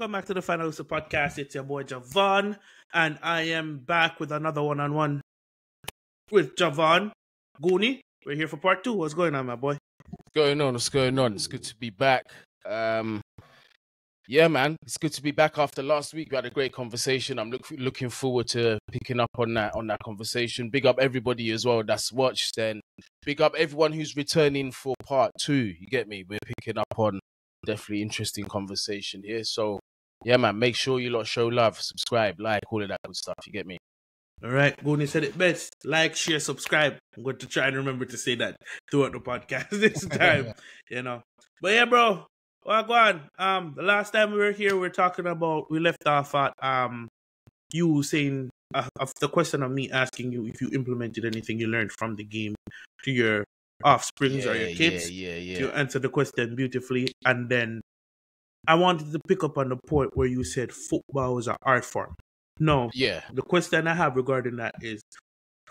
welcome back to the Final Whistle Podcast. It's your boy Javon, and I am back with another one-on-one with Javon. Guni, we're here for part 2. What's going on, my boy? What's going on? It's good to be back. Yeah, man, it's good to be back after last week. We had a great conversation. I'm looking forward to picking up on that conversation. Big up everybody as well that's watched, and big up everyone who's returning for part 2. You get me? We're picking up on definitely interesting conversation here. So yeah, man, make sure you lot show love, subscribe, like, all of that good stuff. You get me? All right, Guni said it best. Like, share, subscribe. I'm going to try and remember to say that throughout the podcast this time. But yeah, bro. Well, go on. The last time we were here, we left off at you saying of the question of me asking you if you implemented anything you learned from the game to your offsprings or your kids. You answered the question beautifully, and then I wanted to pick up on the point where you said football is an art form. No. Yeah. The question I have regarding that is,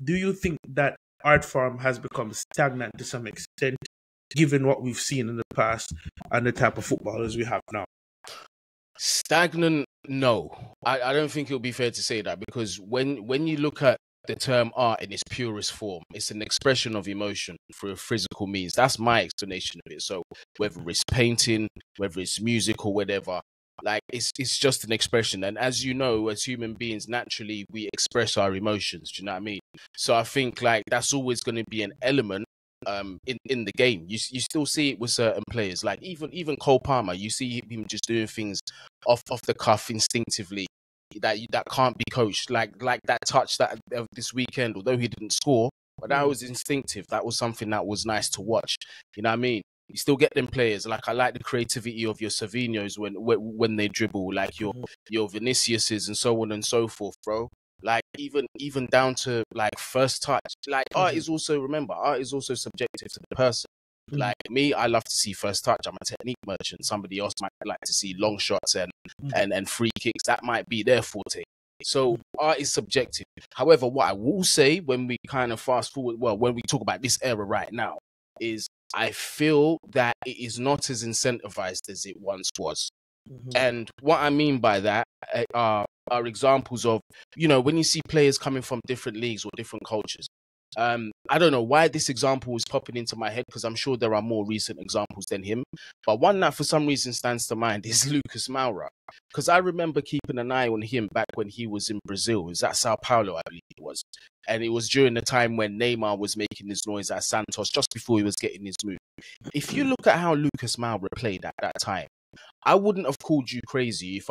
do you think that art form has become stagnant to some extent, given what we've seen in the past and the type of footballers we have now? Stagnant, no. I don't think it would be fair to say that, because when you look at the term art in its purest form, it's an expression of emotion through a physical means. That's my explanation of it. So whether it's painting, whether it's music or whatever, like it's just an expression. And as you know, as human beings, naturally we express our emotions. Do you know what I mean? So I think like that's always going to be an element in the game. You still see it with certain players, like even Cole Palmer. You see him just doing things off the cuff instinctively that can't be coached, like that touch that this weekend, although he didn't score, but that was instinctive. That was something that was nice to watch. You know what I mean? You still get them players. Like I like the creativity of your Savinhos when they dribble, like your Viniciuses and so on and so forth, bro. Like even down to like first touch. Like art is also subjective to the person. Like me, I love to see first touch. I'm a technique merchant. Somebody else might like to see long shots and free kicks. That might be their forte. So art is subjective. However, what I will say when we kind of fast forward, when we talk about this era right now, is I feel that it is not as incentivized as it once was. And what I mean by that are examples of, when you see players coming from different leagues or different cultures. I don't know why this example is popping into my head, because I'm sure there are more recent examples than him. But one that for some reason stands to mind is Lucas Moura. Because I remember keeping an eye on him back when he was in Brazil. It was at Sao Paulo, I believe it was. And it was during the time when Neymar was making his noise at Santos, just before he was getting his move. If you look at how Lucas Moura played at that time, I wouldn't have called you crazy if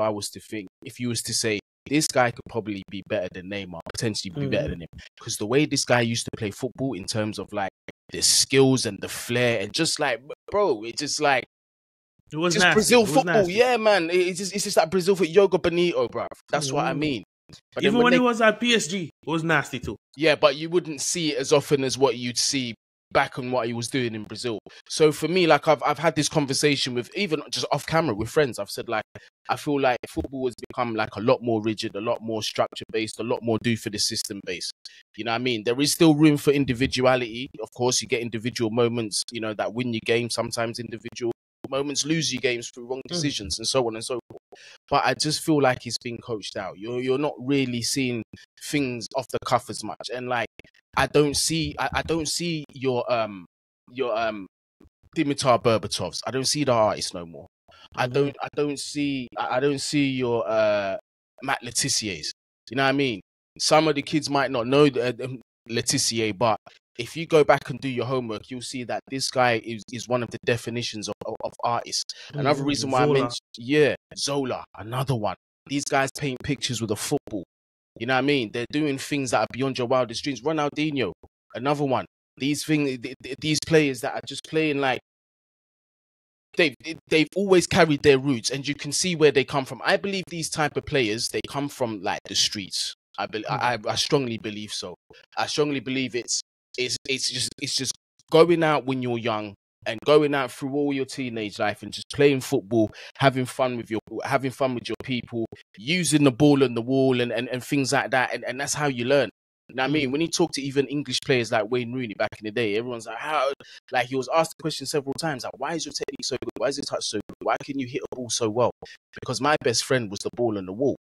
you was to say, this guy could probably be better than Neymar, potentially be better than him. Because the way this guy used to play football in terms of like the skills and the flair, and just like, bro, it's just like, it was just nasty. Brazil football. Yeah, man. It's just like Brazil for Yoga Bonito, bro. That's what I mean. But even when he was at PSG, it was nasty too. Yeah, but you wouldn't see it as often as what you'd see back on what he was doing in Brazil. So for me, like I've had this conversation with, even just off camera with friends, I've said like, I feel like football has become like a lot more rigid, a lot more structure based, a lot more do for the system based. You know what I mean? There is still room for individuality. Of course, you get individual moments, that win your game. Sometimes individual moments lose you games through wrong decisions and so on and so forth. But I just feel like it's being coached out. You're not really seeing things off the cuff as much. And like, I don't see your Dimitar Berbatovs. I don't see the artists no more. I don't see your Matt Letizier's. You know what I mean? Some of the kids might not know Letizier, but if you go back and do your homework, you'll see that this guy is one of the definitions of artists. Another reason why I mentioned, Zola, another one. These guys paint pictures with a football. You know what I mean? They're doing things that are beyond your wildest dreams. Ronaldinho, another one. These players that are just playing like they've always carried their roots, and you can see where they come from. I believe these type of players, they come from like the streets. I strongly believe so. I strongly believe it's just going out when you're young and going out through all your teenage life and just playing football, having fun with your people, using the ball on the wall and things like that. And that's how you learn. Now, I mean, when you talk to even English players like Wayne Rooney back in the day, everyone's like, how? Like, he was asked the question several times, like, why is your technique so good? Why is your touch so good? Why can you hit a ball so well? Because my best friend was the ball on the wall.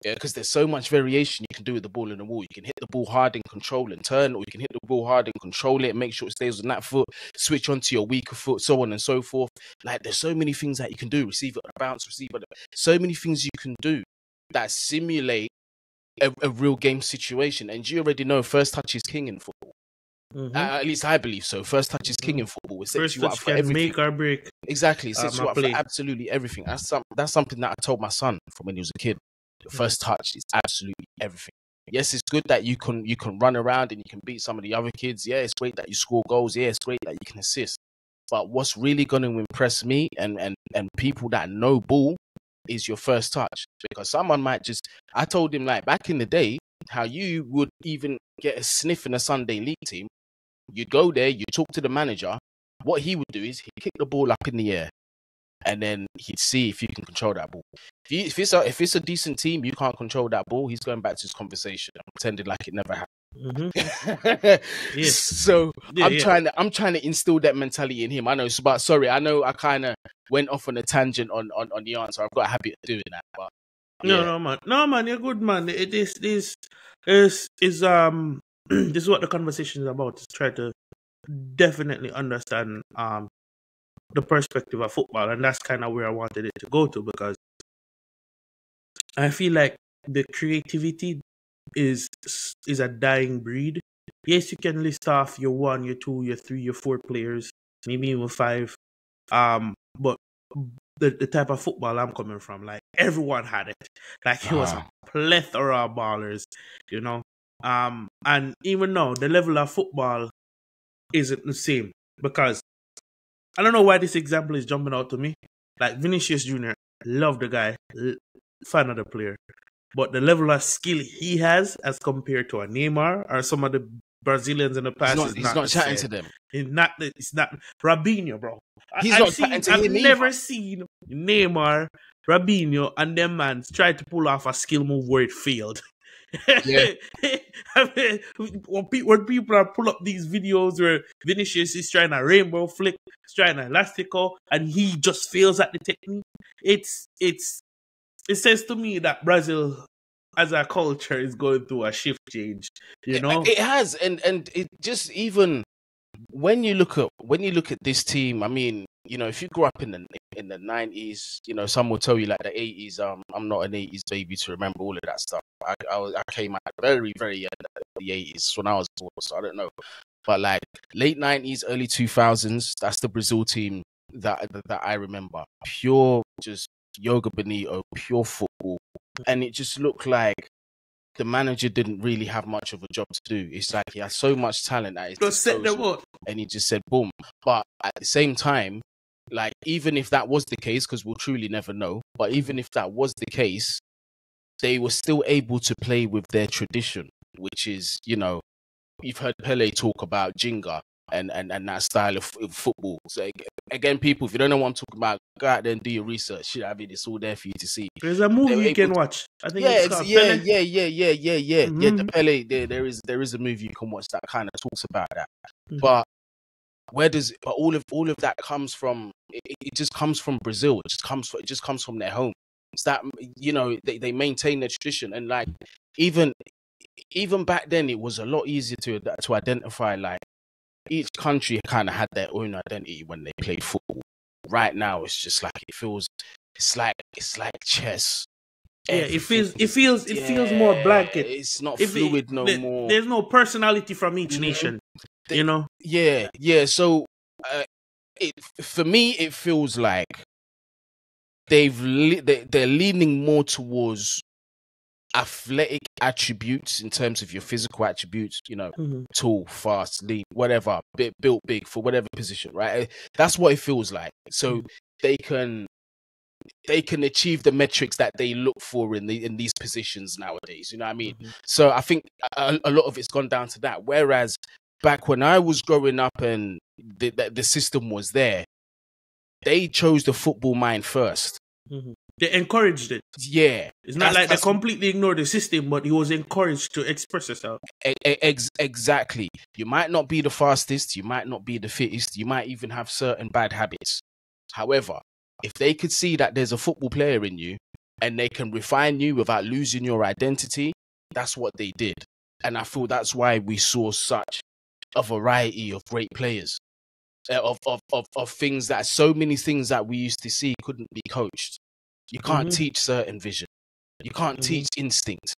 Yeah, because there's so much variation you can do with the ball on the wall. You can hit the ball hard and control and turn, or you can hit the ball hard and control it and make sure it stays on that foot, switch onto your weaker foot, so on and so forth. Like, there's so many things that you can do. Receive it on a bounce, receive it. So many things you can do that simulate a real game situation. And you already know first touch is king in football. At least I believe so. First touch is king in football. It sets First you up touch for can everything. make or break. Exactly. It sets you up for absolutely everything. That's something that I told my son from when he was a kid. The first touch is absolutely everything. Yes, it's good that you can run around and you can beat some of the other kids. Yeah, it's great that you score goals. Yeah, it's great that you can assist. But what's really going to impress me and people that know ball is your first touch. Because someone might just... I told him, like, back in the day, how you would even get a sniff in a Sunday league team. You'd go there, you talk to the manager. What he would do is he'd kick the ball up in the air, and then he'd see if you can control that ball. If it's a decent team, you can't control that ball, he's going back to his conversation and pretending like it never happened. Yes. So I'm trying to instill that mentality in him. I know, but sorry, I know I kind of went off on a tangent on the answer. I've got a habit of doing that, but no man, you're good, man. This is this is what the conversation is about. Is try to definitely understand the perspective of football, and that's kind of where I wanted it to go to, because I feel like the creativity is a dying breed. Yes, you can list off your 1, your 2, your 3, your 4 players, maybe even 5. But the type of football I'm coming from, like, everyone had it. Like, it was a plethora of ballers, you know. And even now, the level of football isn't the same, because I don't know why this example is jumping out to me. Like, Vinicius Jr., love the guy, fan of the player. But the level of skill he has as compared to a Neymar or some of the Brazilians in the past, he's not chatting to them. It's not Robinho, bro. I've never seen Neymar, Robinho, and them man try to pull off a skill move where it failed. Yeah. I mean, when people are pull up these videos where Vinicius is trying a rainbow flick, he's trying an elastico, and he just fails at the technique, it says to me that Brazil as a culture is going through a shift change. You know, it has, and it just, even when you look at this team, I mean, you know, if you grew up in the 90s, you know, some will tell you like the 80s. I'm not an 80s baby to remember all of that stuff. I came out very, very end of the 80s when I was born, so I don't know. But like late 90s, early 2000s, that's the Brazil team that I remember. Pure, just Yoga Bonito, pure football, and it just looked like the manager didn't really have much of a job to do. It's like he has so much talent at his disposal, and he just said boom. But at the same time, like, even if that was the case, because we'll truly never know, but even if that was the case, they were still able to play with their tradition, which is, you know, you've heard Pele talk about Jinga and that style of football. So again, people, if you don't know what I'm talking about, go out there and do your research. I mean, it's all there for you to see. There's a movie you can watch. I think it's called Pele. Yeah. The Pele. There is a movie you can watch that kind of talks about that. But all of that comes from? It just comes from Brazil. It just comes from their home. It's that, you know, they maintain their tradition, and like even back then it was a lot easier to identify, like, each country kind of had their own identity when they played football. Right now, it's just like it's like chess. Yeah, it feels more blanket. It's not fluid no more. There's no personality from each nation. You know. Yeah. So, for me, it feels like they're leaning more towards athletic attributes in terms of your physical attributes, you know, tall, fast, lean, whatever, built big for whatever position, right? That's what it feels like. So they can achieve the metrics that they look for in these positions nowadays. You know what I mean? So I think a lot of it's gone down to that. Whereas back when I was growing up and the system was there, they chose the football mind first. They encouraged it. Yeah. It's not like they completely ignored the system, but he was encouraged to express himself. Exactly. You might not be the fastest, you might not be the fittest, you might even have certain bad habits. However, if they could see that there's a football player in you and they can refine you without losing your identity, that's what they did. And I feel that's why we saw such a variety of great players. Of things that so many things that we used to see couldn't be coached. You can't teach certain vision. You can't teach instinct.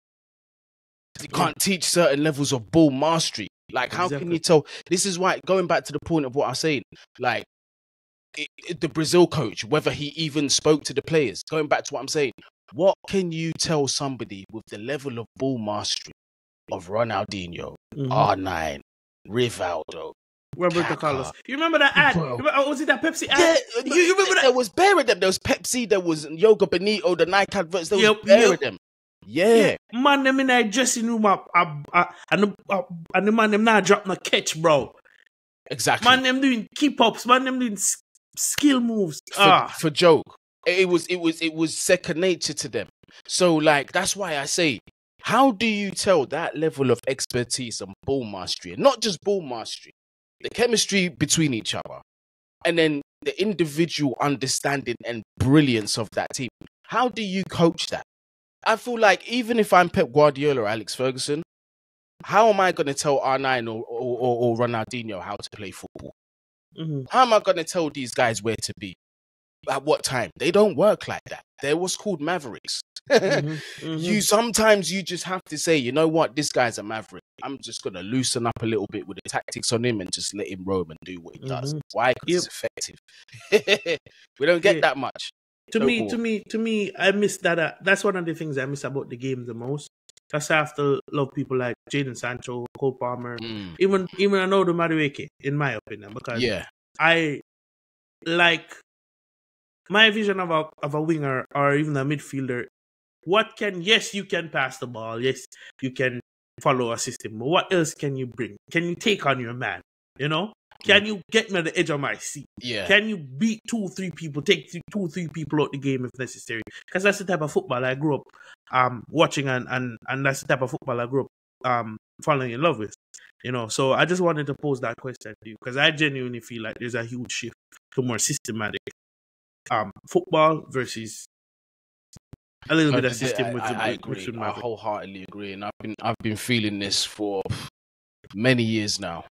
You can't teach certain levels of ball mastery. Like, how can you tell? This is why, going back to the point of what I'm saying, like, the Brazil coach, whether he even spoke to the players, going back to what I'm saying, what can you tell somebody with the level of ball mastery of Ronaldinho, R9, Rivaldo, Roberto Carlos? You remember that ad? Was it that Pepsi ad? Yeah, you remember that? There was bare of them. There was Pepsi, there was Yoga Benito, the Nike adverts, there was bare of them. Yeah. Man, them in that dressing room and the man them not drop no catch, bro. Exactly. Man, them doing keep ups, man, them doing skill moves. For joke. It was second nature to them. So, like, that's why I say, how do you tell that level of expertise and ball mastery? And not just ball mastery, the chemistry between each other, and then the individual understanding and brilliance of that team. How do you coach that? I feel like even if I'm Pep Guardiola or Alex Ferguson, how am I going to tell R9 or Ronaldinho how to play football? How am I going to tell these guys where to be? At what time? They don't work like that. They're what's called mavericks. Sometimes you just have to say, you know what, this guy's a maverick. I'm just going to loosen up a little bit with the tactics on him and just let him roam and do what he does. Why? Because it's effective. We don't get that much. To me, I miss that. That's one of the things I miss about the game the most. That's why I have to love people like Jadon Sancho, Cole Palmer, even Anodo Madueke, in my opinion, because I like my vision of a winger or even a midfielder. Yes, you can pass the ball. Yes, you can follow a system. But what else can you bring? Can you take on your man? You know? Can you get me on the edge of my seat? Yeah. Can you beat 2-3 people, take 2-3 people out the game if necessary? Because that's the type of football I grew up watching and that's the type of football I grew up falling in love with. You know, so I just wanted to pose that question to you because I genuinely feel like there's a huge shift to more systematic football versus a little bit of system. I agree. I wholeheartedly agree, and I've been feeling this for many years now.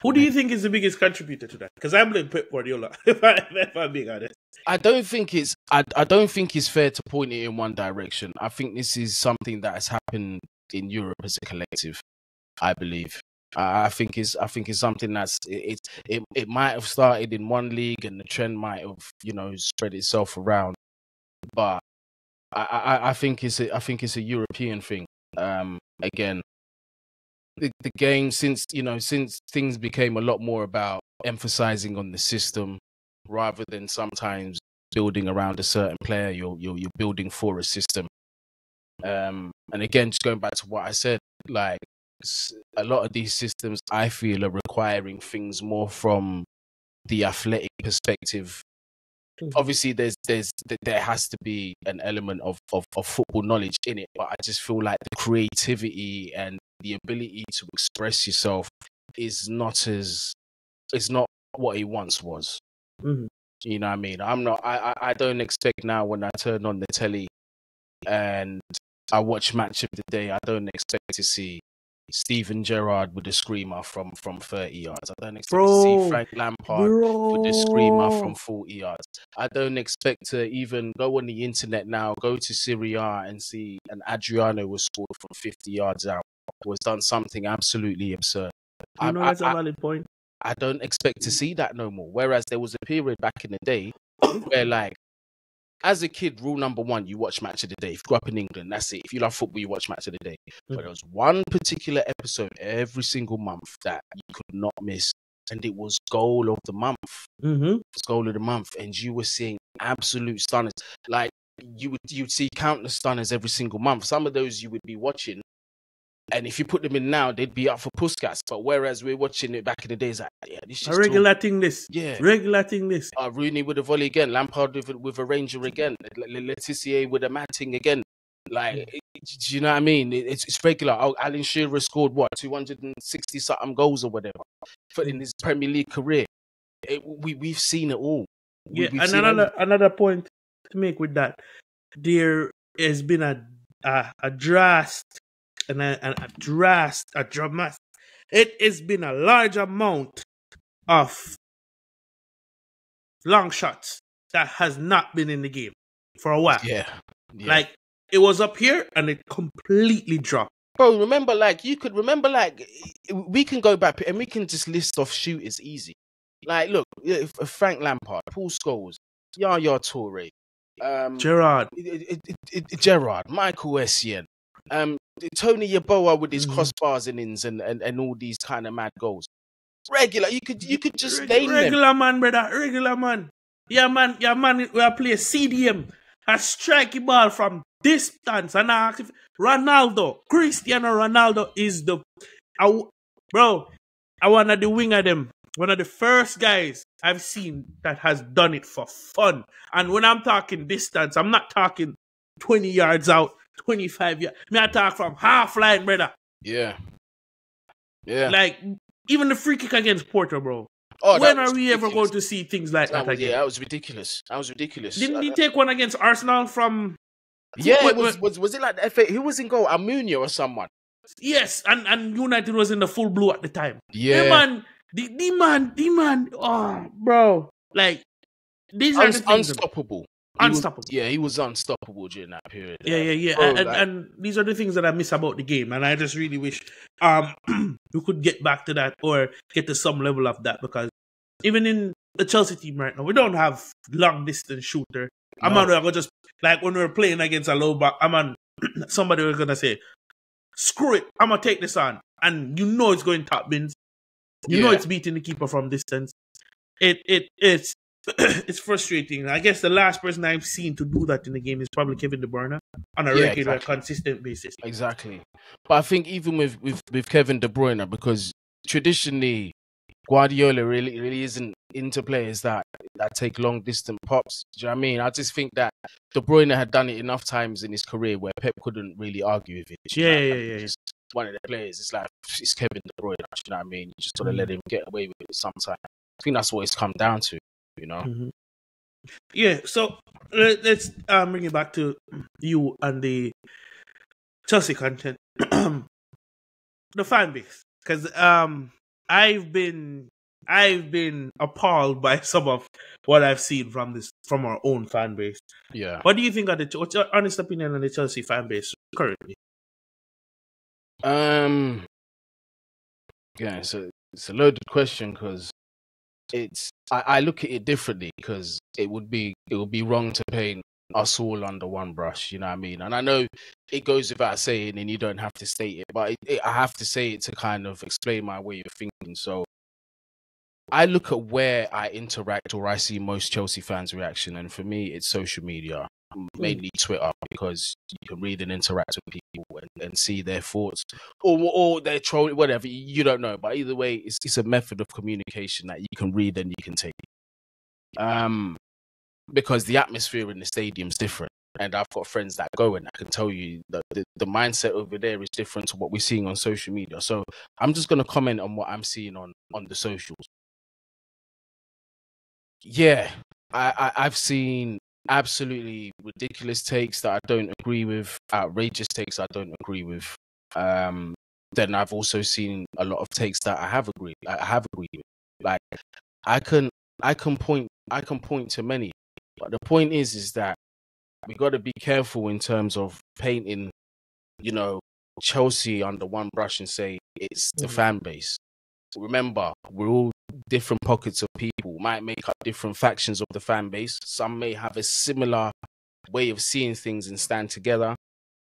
Who do you think is the biggest contributor to that? Because I blame Pep Guardiola. if I'm being honest, I don't think it's fair to point it in one direction. I think this is something that has happened in Europe as a collective. I believe. I think it's something that's it might have started in one league and the trend might have spread itself around, but I think it's a European thing. Again, the game since things became a lot more about emphasizing on the system rather than sometimes building around a certain player. You're building for a system. And again, just going back to what I said, like a lot of these systems I feel are requiring things more from the athletic perspective. Obviously, there has to be an element of football knowledge in it, but I just feel like the creativity and the ability to express yourself is not what it once was. You know what I mean? I don't expect now when I turn on the telly and I watch Match of the Day, I don't expect to see Steven Gerrard with a screamer from 30 yards. I don't expect to see Frank Lampard with a screamer from 40 yards. I don't expect to even go on the internet now, go to Serie A and see an Adriano was scored from 50 yards out. Was done something absolutely absurd. That's a valid point. I don't expect to see that no more. Whereas there was a period back in the day where, like, as a kid, rule number one, you watch Match of the Day. If you grew up in England, that's it. If you love football, you watch Match of the Day. But there was one particular episode every single month that you could not miss, and it was Goal of the Month. It was Goal of the Month, and you were seeing absolute stunners. Like, you'd see countless stunners every single month. Some of those you would be watching, And if you put them in now, they'd be up for Puskas. But whereas we're watching it back in the days, like, yeah, this is a regular thing. This, yeah, regular thing. This. Rooney with a volley again, Lampard with a ranger again, Letitia with a matting again. Like, do you know what I mean? It's regular. Oh, Alan Shearer scored what 260 something goals or whatever in his Premier League career. We've seen it all. Yeah, and another point to make with that, there has been a dramatic. It has been a large amount of long shots that has not been in the game for a while. Yeah. Like, it was up here and it completely dropped. Bro, remember, we can go back and we can just list off shooters easy. Like, look, Frank Lampard, Paul Scholes, Yaya Toure, Gerrard, Michael Essien, Tony Yeboah with his crossbars and all these kind of mad goals. Regular, you could just name them. Regular man, brother, regular man. Yeah, man, we play CDM, a strike ball from distance, and I ask if Cristiano Ronaldo is I one of the winger them. One of the first guys I've seen that has done it for fun. And when I'm talking distance, I'm not talking 20 yards out, 25 yards. I talk from half line, brother. Yeah. Yeah. Like, even the free kick against Porto, bro. Oh, when are we ever going to see things like that again? Yeah, that was ridiculous. Didn't he take one against Arsenal from... Yeah, was it like the FA? Who was in goal? Almunia or someone? Yes, and United was in the full blue at the time. Yeah. The man, oh, bro. Like, these are the things. Unstoppable. He was unstoppable during that period. Yeah. Bro, and these are the things that I miss about the game. And I just really wish we could get back to that or get to some level of that. Because even in the Chelsea team right now, we don't have long distance shooter. No. I'm gonna just, like when we were playing against a low back, somebody was gonna say, screw it, I'm gonna take this on. And you know it's going top bins. You know it's beating the keeper from distance. It's it's frustrating. I guess the last person I've seen to do that in the game is probably Kevin De Bruyne on a regular, consistent basis. Exactly. But I think even with Kevin De Bruyne, because traditionally Guardiola really isn't into players that take long distance pops. Do you know what I mean? I just think that De Bruyne had done it enough times in his career where Pep couldn't really argue with it. Yeah. Just one of the players, it's like, it's Kevin De Bruyne. You know what I mean? You just gotta let him get away with it sometimes. I think that's what it's come down to, you know? Mm-hmm. Yeah, so let's bring it back to you and the Chelsea content. The fan base. Because I've been appalled by some of what I've seen from our own fan base. Yeah. What do you think of what's your honest opinion on the Chelsea fan base currently? Yeah, so it's a loaded question because I look at it differently because it would be wrong to paint us all under one brush, you know what I mean? And I know it goes without saying and you don't have to state it, but I have to say it to kind of explain my way of thinking. So I look at where I interact or I see most Chelsea fans' reaction, and for me, it's social media, mainly Twitter, because you can read and interact with people and see their thoughts or their trolling, whatever, you don't know. But either way, it's a method of communication that you can read and you can take. Because the atmosphere in the stadium's different. And I've got friends that go and I can tell you that the mindset over there is different to what we're seeing on social media. So I'm just going to comment on what I'm seeing on the socials. Yeah, I've seen absolutely ridiculous takes that I don't agree with, outrageous takes I don't agree with. Then I've also seen a lot of takes that I have agreed with. Like I can point to many, but the point is that we got to be careful in terms of painting, Chelsea under one brush and say it's the fan base. Remember, we're all different pockets of people, might make up different factions of the fan base. Some may have a similar way of seeing things and stand together.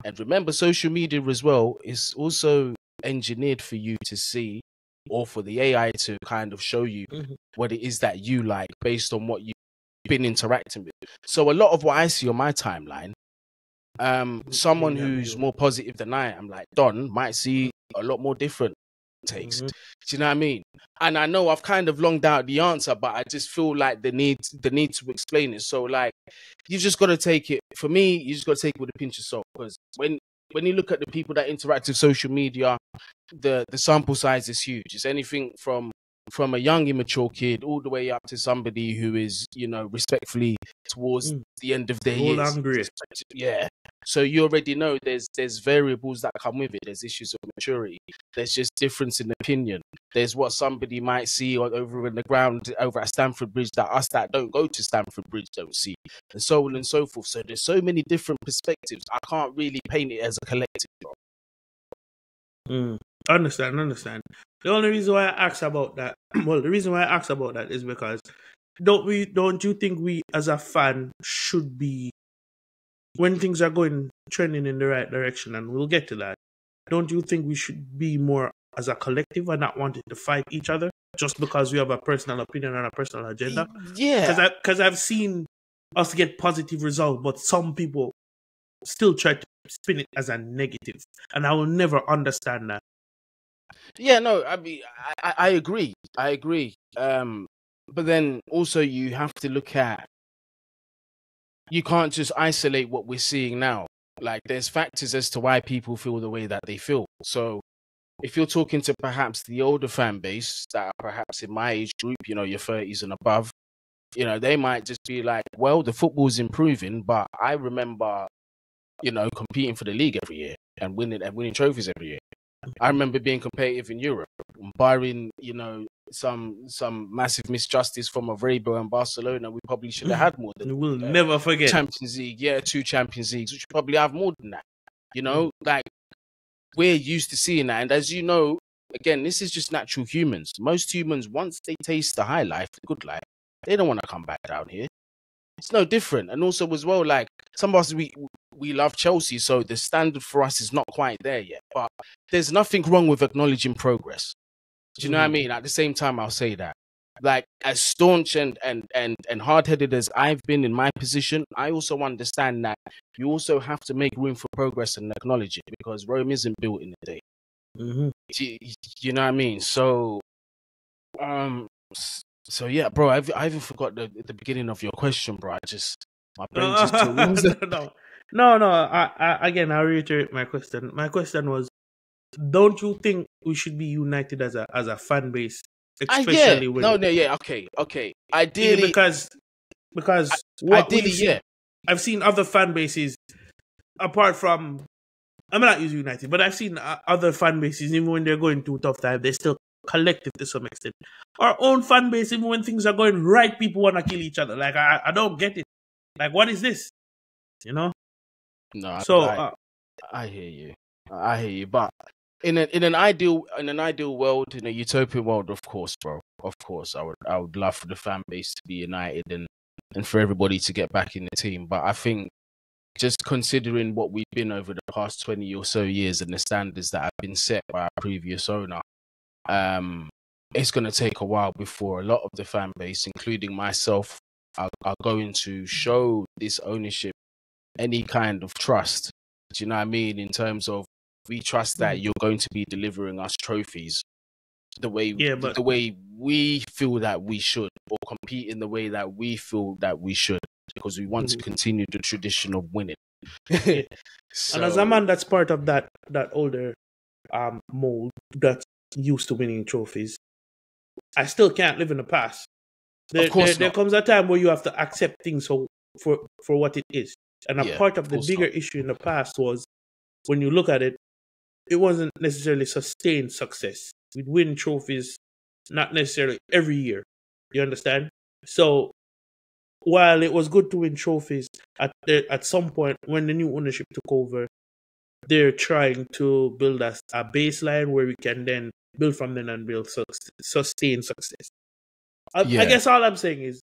And remember, social media as well is also engineered for you to see, or for the AI to kind of show you what it is that you like based on what you've been interacting with. So a lot of what I see on my timeline Someone Yeah, who's more positive than I am, like Don, might see a lot more different takes. Mm-hmm. Do you know what I mean? And I know I've kind of longed out the answer, but I just feel like the need to explain it. So like, you just got to take it. For me, you just got to take it with a pinch of salt, because when you look at the people that interact with social media, the sample size is huge. It's anything from a young immature kid all the way up to somebody who is, respectfully towards the end of their Old years. angry. Yeah. So you already know there's variables that come with it. There's issues of maturity. There's just difference in opinion. There's what somebody might see over in the ground over at Stamford Bridge that us that don't go to Stamford Bridge don't see, and so on and so forth. So there's so many different perspectives. I can't really paint it as a collective, bro. Understand. The only reason why I asked about that, well, the reason why I asked about that is because don't you think we as a fan should be, when things are going trending in the right direction, and we'll get to that, don't you think we should be more as a collective and not wanting to fight each other just because we have a personal opinion and a personal agenda? Yeah. Because I've seen us get positive results, but some people still try to spin it as a negative, and I will never understand that. Yeah, no, I mean, I agree. I agree. But then also you have to look at, you can't just isolate what we're seeing now. Like, there's factors as to why people feel the way that they feel. So if you're talking to perhaps the older fan base that are perhaps in my age group, your 30s and above, they might just be like, well, the football's improving, but I remember, competing for the league every year and winning trophies every year. I remember being competitive in Europe, barring, some massive misjustice from Avrebo and Barcelona. We probably should have had more than We'll never forget. Champions League. Yeah, 2 Champions Leagues, which probably have more than that. Like, we're used to seeing that. And as you know, again, this is just natural humans. Most humans, once they taste the high life, the good life, they don't want to come back down here. It's no different. And also as well, like, some of us, we love Chelsea, so the standard for us is not quite there yet. But there's nothing wrong with acknowledging progress. Do you know what I mean? At the same time, I'll say that, like, as staunch and hard-headed as I've been in my position, I also understand that you also have to make room for progress and acknowledge it, because Rome isn't built in a day. You know what I mean? So, yeah, bro, I even forgot the beginning of your question, bro. My brain just No. I'll reiterate my question. My question was, don't you think we should be united as a fan base, especially when okay. Ideally, because yeah. I've seen other fan bases apart from, I'm not using United, but I've seen other fan bases, even when they're going through tough time, they're still collective to some extent. Our own fan base, even when things are going right, people want to kill each other. Like, I don't get it. Like, what is this? No, so I hear you, but in an ideal world, in a utopian world, of course, bro, of course, I would love for the fan base to be united and for everybody to get back in the team. But I think, just considering what we've been over the past 20 or so years and the standards that have been set by our previous owner, it's going to take a while before a lot of the fan base, including myself, are going to show this ownership any kind of trust. Do you know what I mean? In terms of, we trust that you're going to be delivering us trophies the way we feel that we should, or compete in the way that we feel that we should, because we want to continue the tradition of winning. So, and as a man that's part of that older mold that's used to winning trophies, I still can't live in the past. There comes a time where you have to accept things for what it is. And a part of the bigger issue in the past was, when you look at it, it wasn't necessarily sustained success. We'd win trophies, not necessarily every year. You understand? So, while it was good to win trophies, at some point when the new ownership took over, they're trying to build a baseline where we can then build from then and build sustained success. I guess all I'm saying is,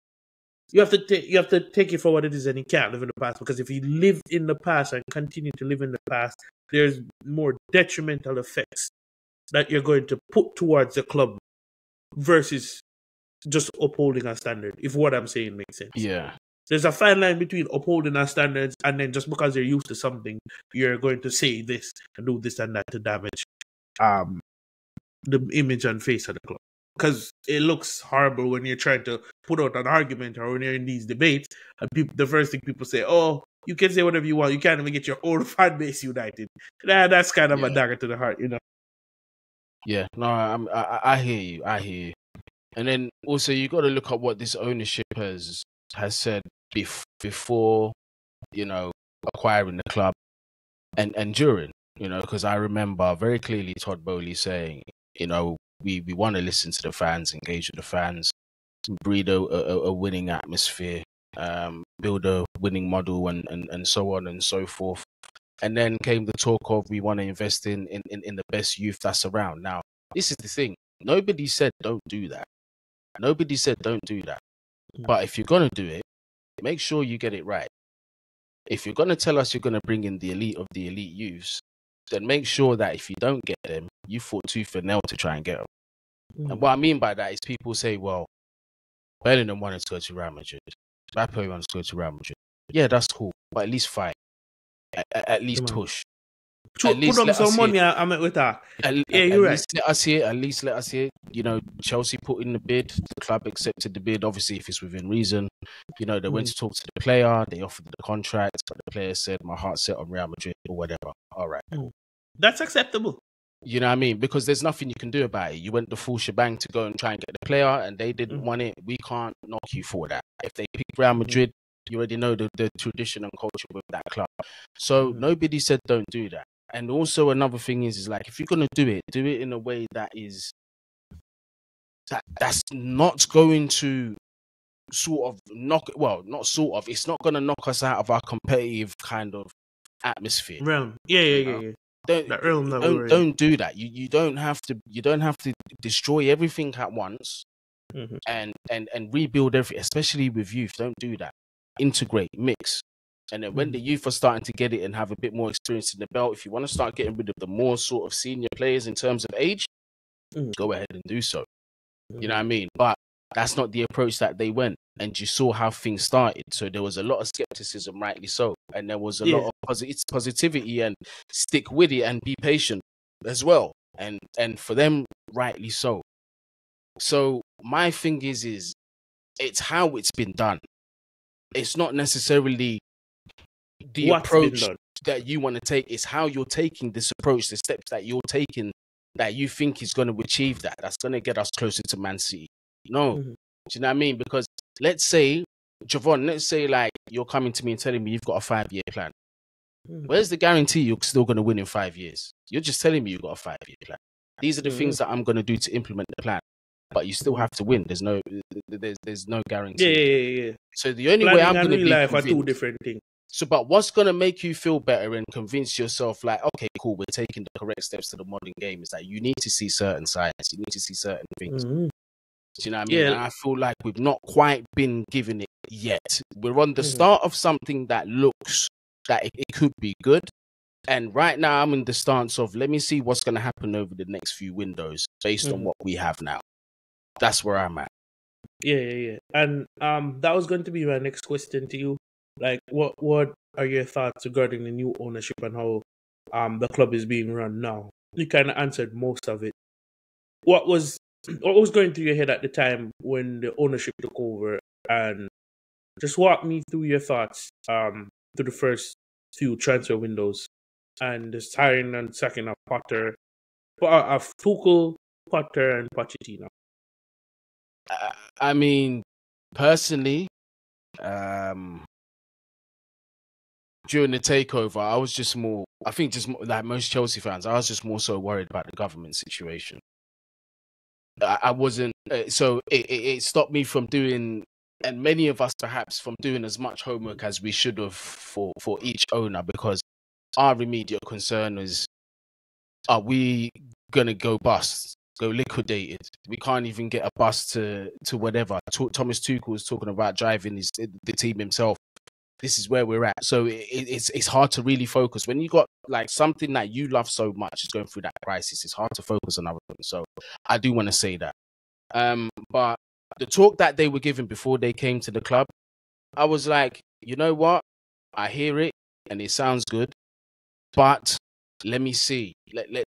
you have to take it for what it is, and you can't live in the past, because if you live in the past and continue to live in the past, there's more detrimental effects that you're going to put towards the club versus just upholding a standard, if what I'm saying makes sense. Yeah. There's a fine line between upholding our standards and then just because you're used to something, you're going to say this and do this and that to damage the image and face of the club. Because it looks horrible when you're trying to put out an argument or when you're in these debates, and the first thing people say, "Oh, you can say whatever you want. You can't even get your own fan base united." That's kind of a dagger to the heart, you know. Yeah, no, I hear you. I hear you. And then also you got to look at what this ownership has said before, you know, acquiring the club and during, you know, because I remember very clearly Todd Bowley saying, you know, we want to listen to the fans, engage with the fans, breed a winning atmosphere, build a winning model, and so on and so forth. And then came the talk of we want to invest in the best youth that's around. Now, this is the thing. Nobody said don't do that. Nobody said don't do that. But if you're going to do it, make sure you get it right. If you're going to tell us you're going to bring in the elite of the elite youths, then make sure that if you don't get them, you fought tooth and nail to try and get them. And what I mean by that is people say, well, Bellingham wanted to go to Real Madrid. Mbappe wants to go to Real Madrid. Yeah, that's cool. But at least fight. At least push. At least put up some money, I meant with that. You're right. Let us hear. At least let us hear. You know, Chelsea put in the bid. The club accepted the bid. Obviously, if it's within reason. You know, they went to talk to the player. They offered the contract, but the player said, "My heart's set on Real Madrid or whatever." All right, that's acceptable. You know what I mean? Because there's nothing you can do about it. You went the full shebang to go and try and get the player, and they didn't want it. We can't knock you for that. If they pick Real Madrid, you already know the tradition and culture with that club. So nobody said don't do that. And also another thing is like if you're gonna do it in a way that is that's not going to sort of it's not gonna knock us out of our competitive kind of atmosphere. Realm. Yeah. Don't do that. You don't have to destroy everything at once and rebuild everything, especially with youth. Don't do that. Integrate, mix. And then when the youth are starting to get it and have a bit more experience in the belt, if you want to start getting rid of the more sort of senior players in terms of age, go ahead and do so. You know what I mean? But that's not the approach that they went. And you saw how things started. So there was a lot of skepticism, rightly so. And there was a lot of positivity and stick with it and be patient as well. And for them, rightly so. So my thing is it's how it's been done. It's not necessarily the approach that you want to take. It's how you're taking this approach, the steps that you're taking that you think is going to achieve that. That's going to get us closer to Man City. No. Do you know what I mean? Because let's say, Javon, like you're coming to me and telling me you've got a 5-year plan. Where's the guarantee you're still going to win in 5 years? You're just telling me you've got a 5-year plan. These are the things that I'm going to do to implement the plan. But you still have to win. There's no guarantee. Yeah. So the only way I'm going to be life are two different things. So, but what's going to make you feel better and convince yourself like, okay, cool, we're taking the correct steps to the modern game is that you need to see certain signs. You need to see certain things. Do you know what I mean? Yeah. And I feel like we've not quite been given it yet. We're on the start of something that looks that it could be good. And right now I'm in the stance of, let me see what's going to happen over the next few windows based on what we have now. That's where I'm at. Yeah. And that was going to be my next question to you. Like, what are your thoughts regarding the new ownership and how the club is being run now? You kind of answered most of it. What was going through your head at the time when the ownership took over? And just walk me through your thoughts through the first few transfer windows and just hiring and sacking of Potter, of Tuchel, Potter, and Pochettino. I mean, personally, during the takeover, I was just more, I think just more, like most Chelsea fans, I was just more so worried about the government situation. I wasn't, so it stopped me from doing, and many of us perhaps from doing as much homework as we should have for each owner, because our immediate concern is, are we going to go bust, go liquidated? We can't even get a bus to whatever. Thomas Tuchel was talking about driving the team himself. This is where we're at. So it's hard to really focus. When you got like something that you love so much is going through that crisis, it's hard to focus on other things. So I do want to say that. But the talk that they were given before they came to the club, I was like, you know what? I hear it and it sounds good, but let me see.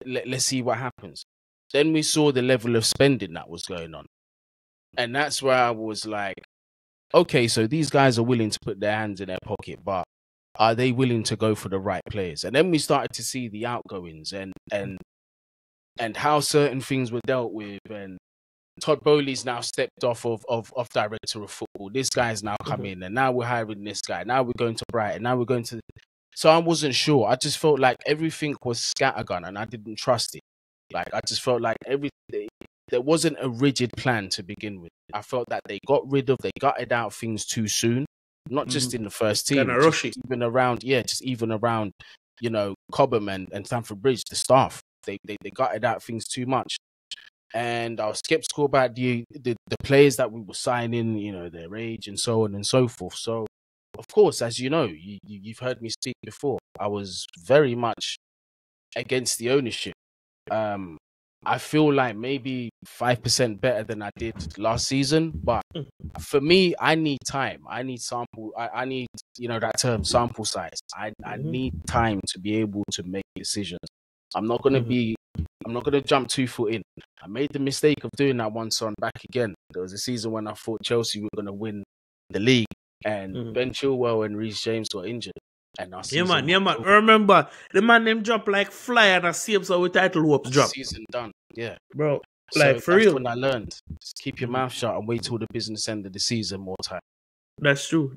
Let's see what happens. Then we saw the level of spending that was going on. And that's where I was like, okay, so these guys are willing to put their hands in their pocket, but are they willing to go for the right players? And then we started to see the outgoings and how certain things were dealt with. And Todd Bowley's now stepped off of director of football. This guy's now come in, and now we're hiring this guy. Now we're going to Brighton. Now we're going to. So I wasn't sure. I just felt like everything was scattergun, and I didn't trust it. Like I just felt like there wasn't a rigid plan to begin with. I felt that they gutted out things too soon. Not just in the first team, Kind of rushy. even around, Cobham and Stamford Bridge, the staff. They gutted out things too much. And I was skeptical about the players that we were signing, their age and so on and so forth. So, of course, as you know, you've heard me speak before, I was very much against the ownership. I feel like maybe 5% better than I did last season, but for me, I need time. I need sample. I need, that term, sample size. I need time to be able to make decisions. I'm not going to jump 2 foot in. I made the mistake of doing that once on back again. There was a season when I thought Chelsea were going to win the league, and Ben Chilwell and Reece James got injured. And our season Yeah, man. Remember, the man them drop like fly and I see him so with title hopes drop. Season done. Yeah. Bro, So for that's real. when I learned. Just keep your mouth shut and wait till the business end of the season more time. That's true.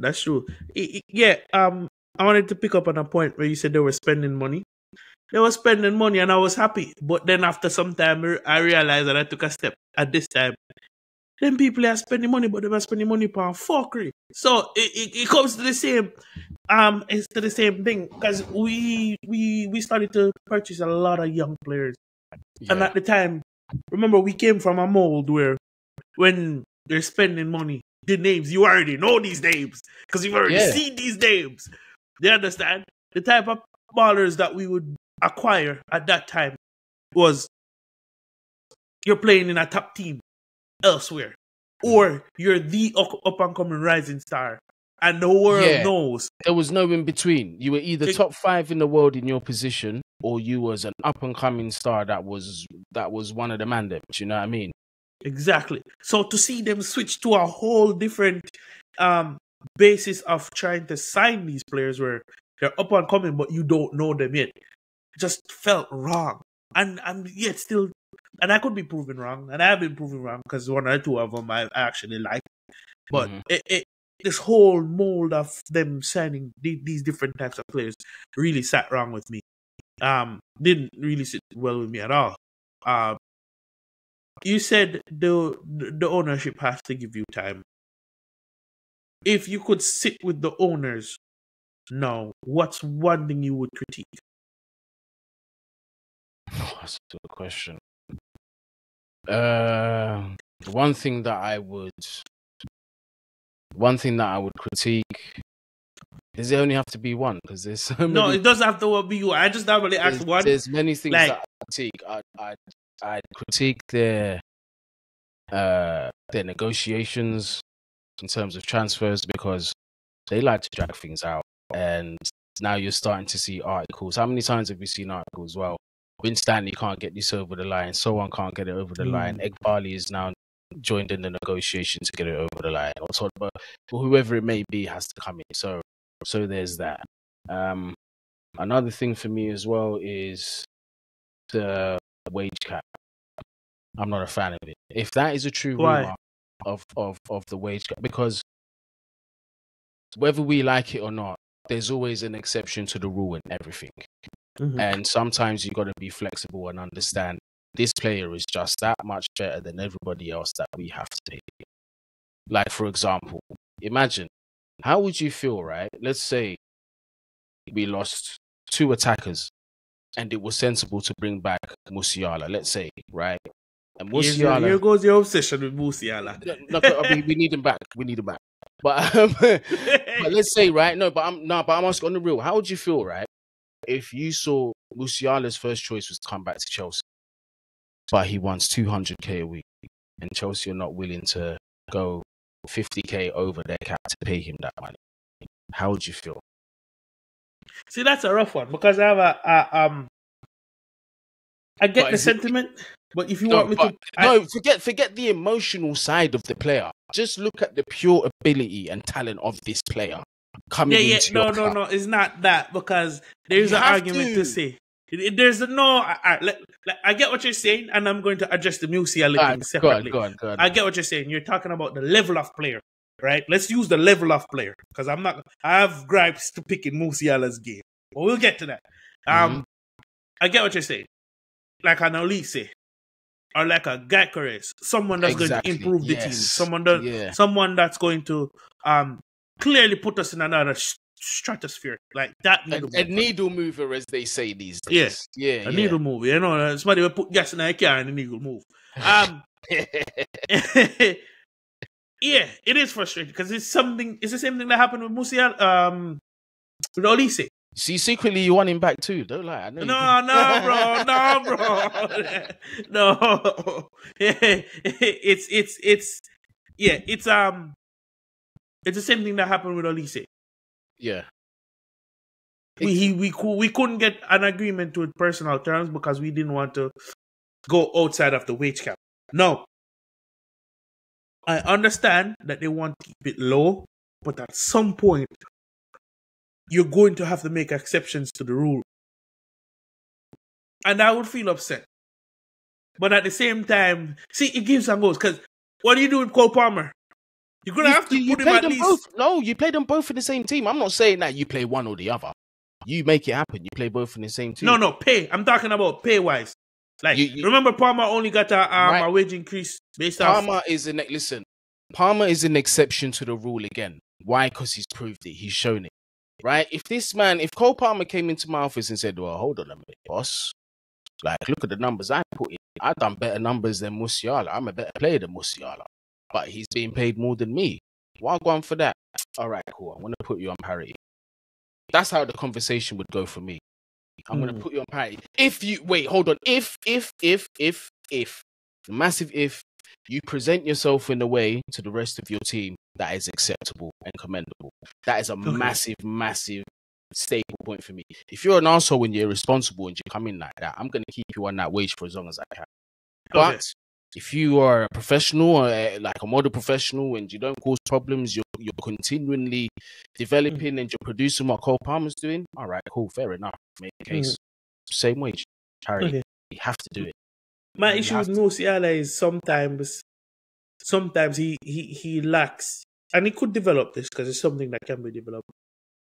Yeah, I wanted to pick up on a point where you said they were spending money. They were spending money and I was happy. But then after some time, I realized that I took a step at this time. Then people are spending money, but they are spending money for fuckery. So it comes to the same, it's to the same thing. Because we started to purchase a lot of young players. Yeah. And at the time, remember, we came from a mold where when they're spending money, the names, you already know these names. Because you've already seen these names. You understand? The type of ballers that we would acquire at that time was you're playing in a top team elsewhere, or you're the up and coming rising star, and the world knows. There was no in between. You were either top 5 in the world in your position, or you was an up and coming star that was one of the man them. Do you know what I mean? Exactly. So to see them switch to a whole different basis of trying to sign these players where they're up and coming, but you don't know them yet, just felt wrong. And yet still, and I could be proven wrong, and I have been proven wrong because 1 or 2 of them I actually like. But this whole mold of them signing these different types of players really sat wrong with me. Didn't really sit well with me at all. You said the ownership has to give you time. If you could sit with the owners now, what's one thing you would critique? That's a good question. One thing that I would critique. Does it only have to be one? Because there's so many. No, it doesn't have to be you. I just normally ask one. There's many things that I critique. I critique their negotiations in terms of transfers because they like to drag things out, and now you're starting to see articles. How many times have we seen articles? Well, Win Stanley can't get this over the line. Someone can't get it over the line. Egg Barley is now joined in the negotiation to get it over the line. But whoever it may be has to come in. So there's that. Another thing for me as well is the wage cap. I'm not a fan of it. If that is a true rumor of the wage cap, because whether we like it or not, there's always an exception to the rule in everything. And sometimes you got to be flexible and understand this player is just that much better than everybody else that we have to take. Like, for example, imagine, how would you feel, right? Let's say we lost 2 attackers and it was sensible to bring back Musiala, let's say, right? And Musiala... Here goes your obsession with Musiala. No, I mean, we need him back. But let's say, right? But I'm asking on the real. How would you feel, right, if you saw Musiala's first choice was to come back to Chelsea, but he wants 200k a week, and Chelsea are not willing to go 50k over their cap to pay him that money. How would you feel? See, that's a rough one because I have I get the sentiment, but if you want me to, forget the emotional side of the player. Just look at the pure ability and talent of this player coming into your club. No, it's not that because there's an argument to say. There's I get what you're saying, and I'm going to address the Musiala thing separately. Go on. I get what you're saying. You're talking about the level of player, right? Let's use the level of player because I have gripes to picking Musiala's game, but we'll get to that. I get what you're saying. Like an Olise or like a Gyökeres, someone that's going to improve the team, someone that's going to clearly put us in another stratosphere, like that. A needle mover, as they say these days. Yeah, needle mover. You know, somebody will put gas in a car and the needle move. Yeah, it is frustrating because it's the same thing that happened with Musiala, with Olise. See, secretly you want him back too. Don't lie. I know No, bro. No. It's the same thing that happened with Olise. Yeah. We couldn't get an agreement with personal terms because we didn't want to go outside of the wage cap. No. I understand that they want to keep it low, but at some point you're going to have to make exceptions to the rule. And I would feel upset. But at the same time, see, it gives and goes. Because what do you do with Cole Palmer? You're going to have to put him at least... Both. No, you play them both in the same team. I'm not saying that you play one or the other. You make it happen. You play both in the same team. No, pay. I'm talking about pay-wise. Like, remember Palmer only got a wage increase based off... Palmer is an exception to the rule again. Why? Because he's proved it. He's shown it. Right? If Cole Palmer came into my office and said, well, hold on a minute, boss. Like, look at the numbers I put in. I've done better numbers than Musiala. I'm a better player than Musiala. But he's being paid more than me. Why go on for that? All right, cool. I'm going to put you on parity. That's how the conversation would go for me. I'm going to put you on parity. Hold on. If, massive if, you present yourself in a way to the rest of your team that is acceptable and commendable. That is a massive staple point for me. If you're an arsehole and you're irresponsible and you come in like that, I'm going to keep you on that wage for as long as I can. But if you are a professional, like a model professional, and you don't cause problems, you're continually developing and you're producing what Cole Palmer's doing, all right, cool, fair enough. Make a case. Same wage. Harry, you have to do it. My issue with Musiala is sometimes he lacks, and he could develop this because it's something that can be developed.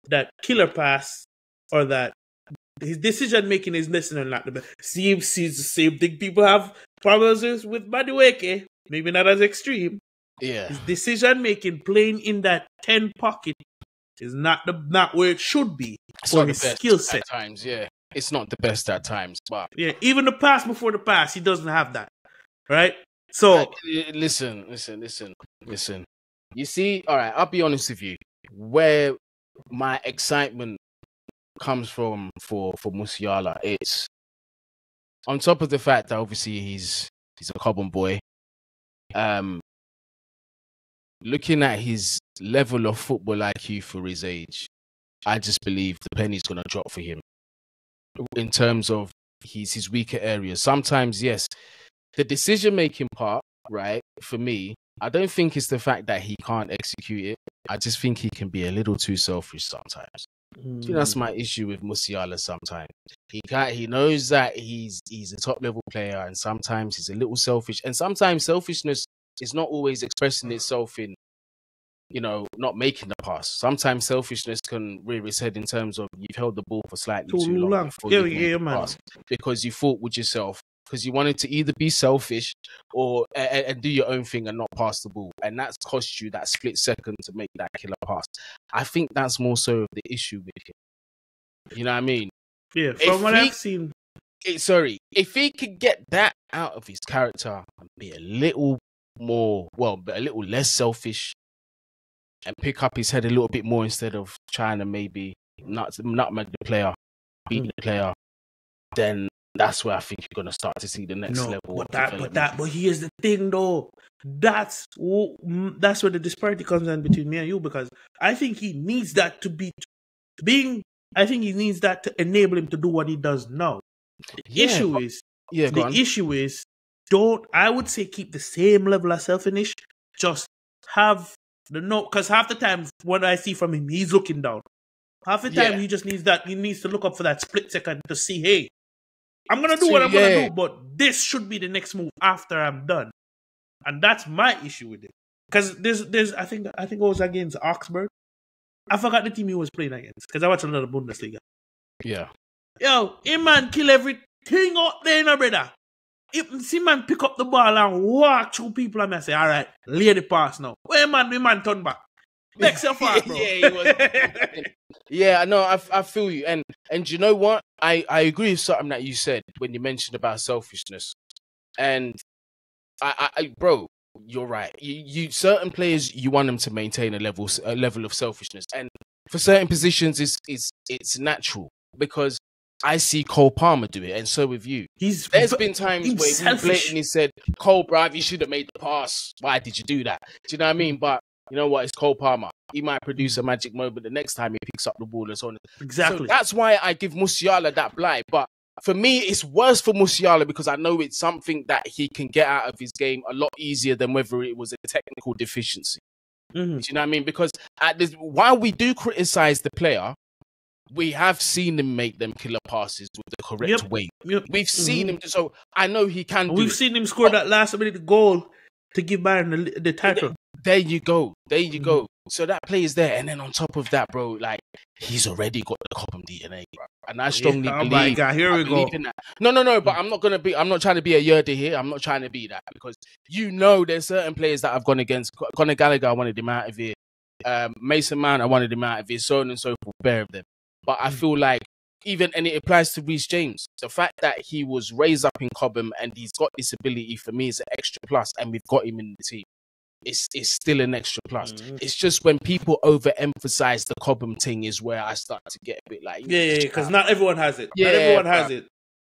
That killer pass or that his decision making is less than not the best. Seems the same thing people have problems with Madueke, maybe not as extreme. Yeah, his decision making, playing in that 10 pocket, is not where it should be for his skill set. At times, yeah. It's not the best at times, but even the pass before the pass, he doesn't have that, right? So listen. You see, all right. I'll be honest with you. Where my excitement comes from for Musiala, it's on top of the fact that obviously he's a Cobham boy. Looking at his level of football IQ for his age, I just believe the penny's gonna drop for him. In terms of his weaker areas. Sometimes, yes, the decision-making part, right, for me, I don't think it's the fact that he can't execute it. I just think he can be a little too selfish sometimes. I think that's my issue with Musiala sometimes. He knows that he's a top-level player, and sometimes he's a little selfish. And sometimes selfishness is not always expressing itself in, not making the pass. Sometimes selfishness can rear its head in terms of you've held the ball for slightly too long before you pass, because you thought with yourself, because you wanted to either be selfish or and do your own thing and not pass the ball, and that's cost you that split second to make that killer pass. I think that's more so of the issue with him. You know what I mean? Yeah, from what I've seen. If he could get that out of his character and be a little less selfish, and pick up his head a little bit more instead of trying to maybe nutmeg the player, beat the player, then that's where I think you're gonna start to see the next level of development. But here's the thing, though. That's where the disparity comes in between me and you, because I think he needs that to be being. I think he needs that to enable him to do what he does now. The issue is, don't. I would say keep the same level of self-finish. Just have the note, because half the time what I see from him, he's looking down. Half the time he just needs that. He needs to look up for that split second to see, hey, I'm gonna do what I'm gonna do, but this should be the next move after I'm done. And that's my issue with it. Because there's I think it was against Augsburg. I forgot the team he was playing against, because I watch a lot of Bundesliga. Yeah. Yo, him man kill everything out there, no brother. See man pick up the ball and walk through people, and I say, all right, lay the pass now. Where man, the man turn back. Next your far, bro. Yeah, he was. Yeah, no, I feel you. And you know what? I agree with something that you said when you mentioned about selfishness. And I bro, you're right. You certain players, you want them to maintain a level of selfishness, and for certain positions, it's natural, because I see Cole Palmer do it, and so have you. There's been times where he blatantly said, "Cole, bruv, you should have made the pass. Why did you do that?" Do you know what I mean? But you know what? It's Cole Palmer. He might produce a magic moment the next time he picks up the ball and so on. Exactly. So that's why I give Musiala that blight. But for me, it's worse for Musiala, because I know it's something that he can get out of his game a lot easier than whether it was a technical deficiency. Mm-hmm. Do you know what I mean? Because while we do criticize the player, we have seen him make them killer passes with the correct weight. Yep. We've seen him. So I know he can do it. We've seen him score that last minute goal to give Bayern the title. There you go. So that play is there. And then on top of that, bro, like, he's already got the Cobham DNA, bro. And I strongly believe. Oh my God, here we go. No, but I'm not trying to be a Yerda here. I'm not trying to be that, because there's certain players that I've gone against. Conor Gallagher, I wanted him out of here. Mason Mount, I wanted him out of here. So on and so forth, bare of them. But I feel like and it applies to Reece James. The fact that he was raised up in Cobham and he's got this ability, for me, is an extra plus, and we've got him in the team. It's still an extra plus. It's just when people overemphasize the Cobham thing is where I start to get a bit like... because not everyone has it. Not everyone has it.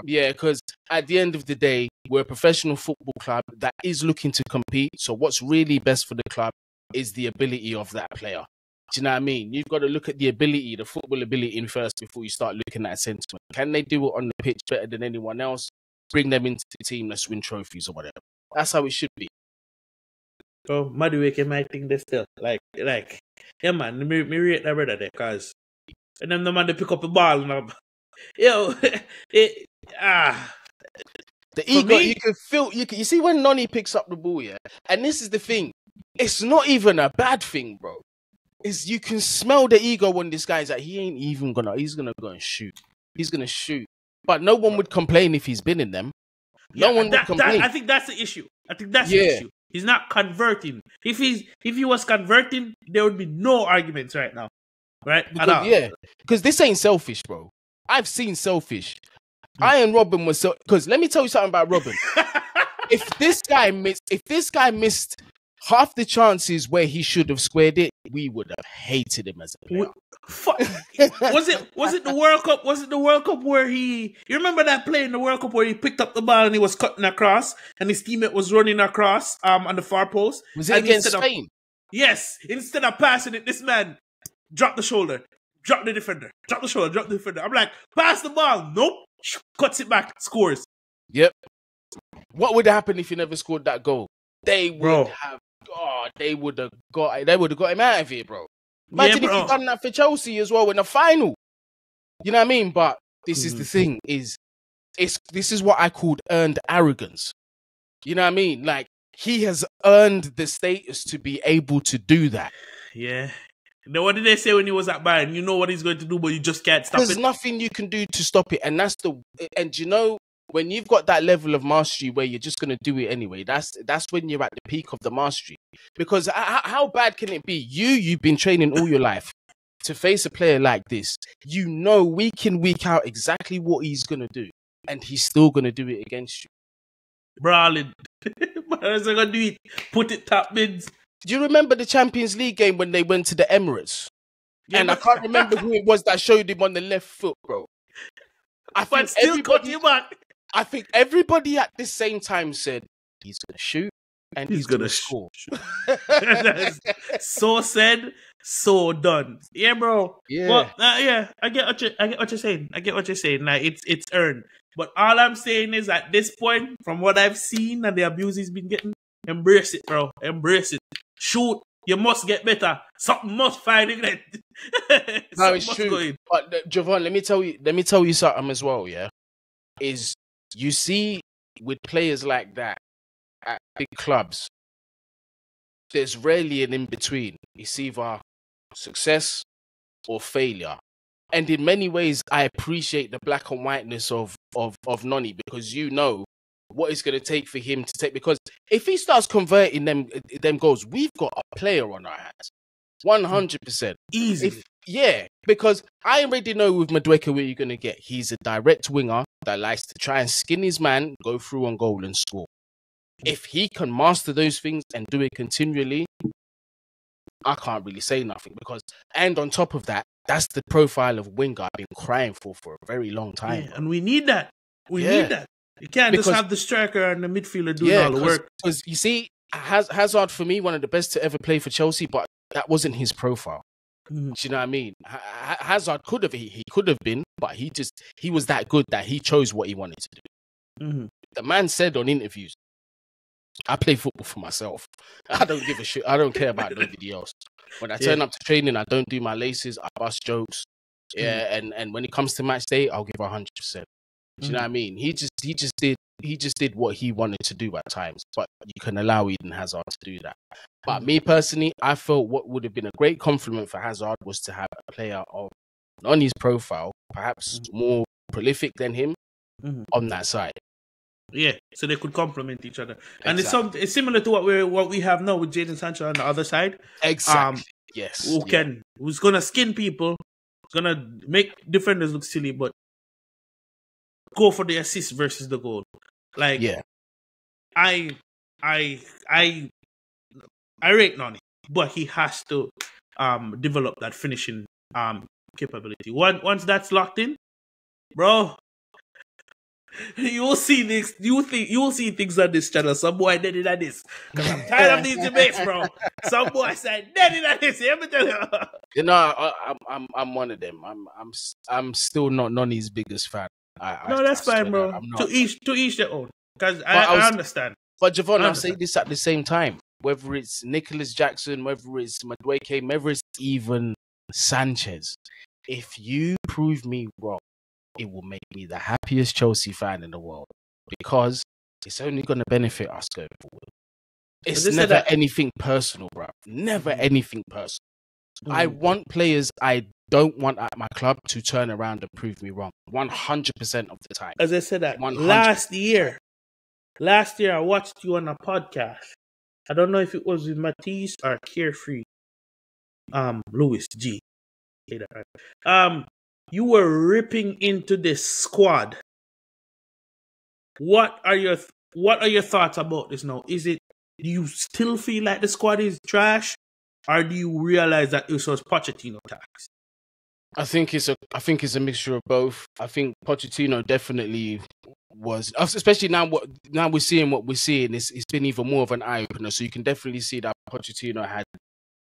Yeah, because at the end of the day, we're a professional football club that is looking to compete. So what's really best for the club is the ability of that player. Do you know what I mean? You've got to look at the ability, the football ability in first before you start looking at sentiment. Can they do it on the pitch better than anyone else? Bring them into the team, let's win trophies or whatever. That's how it should be. So, Madueke might think they still. Like, yeah, man, me rate that brother there, because and then the man, they pick up the ball and the ego, you can feel, you see when Noni picks up the ball, yeah? And this is the thing, it's not even a bad thing, bro. Is you can smell the ego when this guy's like, he's gonna go and shoot. He's gonna shoot. But no one would complain if he's been in them. No one would complain. I think that's the issue. The issue. He's not converting. If he was converting, there would be no arguments right now. Right? Because this ain't selfish, bro. I've seen selfish. Iron Robin was because let me tell you something about Robin. If this guy missed half the chances where he should have squared it, we would have hated him as a player. Was it the World Cup? Was it the World Cup where you remember that play in the World Cup where he picked up the ball and he was cutting across and his teammate was running across on the far post? Was it against Spain? Yes. Instead of passing it, this man dropped the shoulder, dropped the defender, dropped the shoulder, dropped the defender. I'm like, pass the ball. Nope. Cuts it back, scores. Yep. What would happen if he never scored that goal? They would have got him out of here, bro. Imagine if he'd done that for Chelsea as well in the final. You know what I mean? But this is the thing, this is what I called earned arrogance. You know what I mean? Like, he has earned the status to be able to do that. Yeah. Now, what did they say when he was at Bayern? You know what he's going to do, but you just can't stop it. There's nothing you can do to stop it. And you know, when you've got that level of mastery where you're just going to do it anyway, that's when you're at the peak of the mastery. Because how bad can it be? You've been training all your life to face a player like this. You know, week in, week out, exactly what he's going to do. And he's still going to do it against you. Brawling. How's he going to do it? Put it top mids. Do you remember the Champions League game when they went to the Emirates? Yeah, and I can't remember who it was that showed him on the left foot, bro. But still cut you back. I think everybody at the same time said he's going to shoot and he's going to score. So said, so done. Yeah, bro. Yeah. Well, yeah, I get what you're saying. I get what you're saying. Like it's earned. But all I'm saying is at this point, from what I've seen and the abuse he's been getting, embrace it, bro. Embrace it. Shoot. You must get better. Something must find it. No, it's true. But Javon, let me tell you something as well, yeah? Is you see with players like that at big clubs, there's rarely an in-between. It's either success or failure. And in many ways, I appreciate the black and whiteness of Noni, because you know what it's going to take for him to take. Because if he starts converting them goals, we've got a player on our hands. 100%. Easy. Yeah, because I already know with Madueke what you're going to get. He's a direct winger that likes to try and skin his man, go through on goal and score. If he can master those things and do it continually, I can't really say nothing. And on top of that, that's the profile of winger I've been crying for a very long time. Yeah, and we need that. We need that. You can't just have the striker and the midfielder doing all the work. Because you see, Hazard for me, one of the best to ever play for Chelsea, but that wasn't his profile. Do you know what I mean? Hazard could have been, but he was that good that he chose what he wanted to do. The man said on interviews, I play football for myself. I don't give a shit. I don't care about nobody else. When I turn up to training, I don't do my laces. I bust jokes. Yeah, and when it comes to match day, I'll give 100%. Do you know what I mean? He just did what he wanted to do at times, but you can allow Eden Hazard to do that. But me personally, I felt what would have been a great compliment for Hazard was to have a player on his profile, perhaps more prolific than him, on that side. Yeah, so they could complement each other, and it's similar to what we have now with Jadon Sancho on the other side. Exactly. Yes. Who's gonna skin people, gonna make defenders look silly, but go for the assist versus the goal. Like, yeah, I rate Noni, but he has to develop that finishing capability. Once that's locked in, bro, you will see this. You will see things on this channel. Some boy did it at this. Because I'm tired of these debates, bro. Some boy said did it at this. Let me tell you. You know, I'm one of them. I'm still not Noni's biggest fan. No, that's fine, bro. To each their own. Because I understand. But Javon, I'll say this at the same time. Whether it's Nicholas Jackson, whether it's Madueke, whether it's even Sanchez, if you prove me wrong, it will make me the happiest Chelsea fan in the world, because it's only going to benefit us going forward. It's never anything personal, bro. Never anything personal. I want players I don't want at my club to turn around and prove me wrong 100% of the time. As I said that 100%. last year I watched you on a podcast. I don't know if it was with Matisse or Carefree. Lewis G. You were ripping into this squad. What are your thoughts about this now? Do you still feel like the squad is trash, or do you realize that it was Pochettino tax? I think it's a mixture of both. I think Pochettino definitely was, especially now we're seeing what we're seeing. It's been even more of an eye opener. So you can definitely see that Pochettino had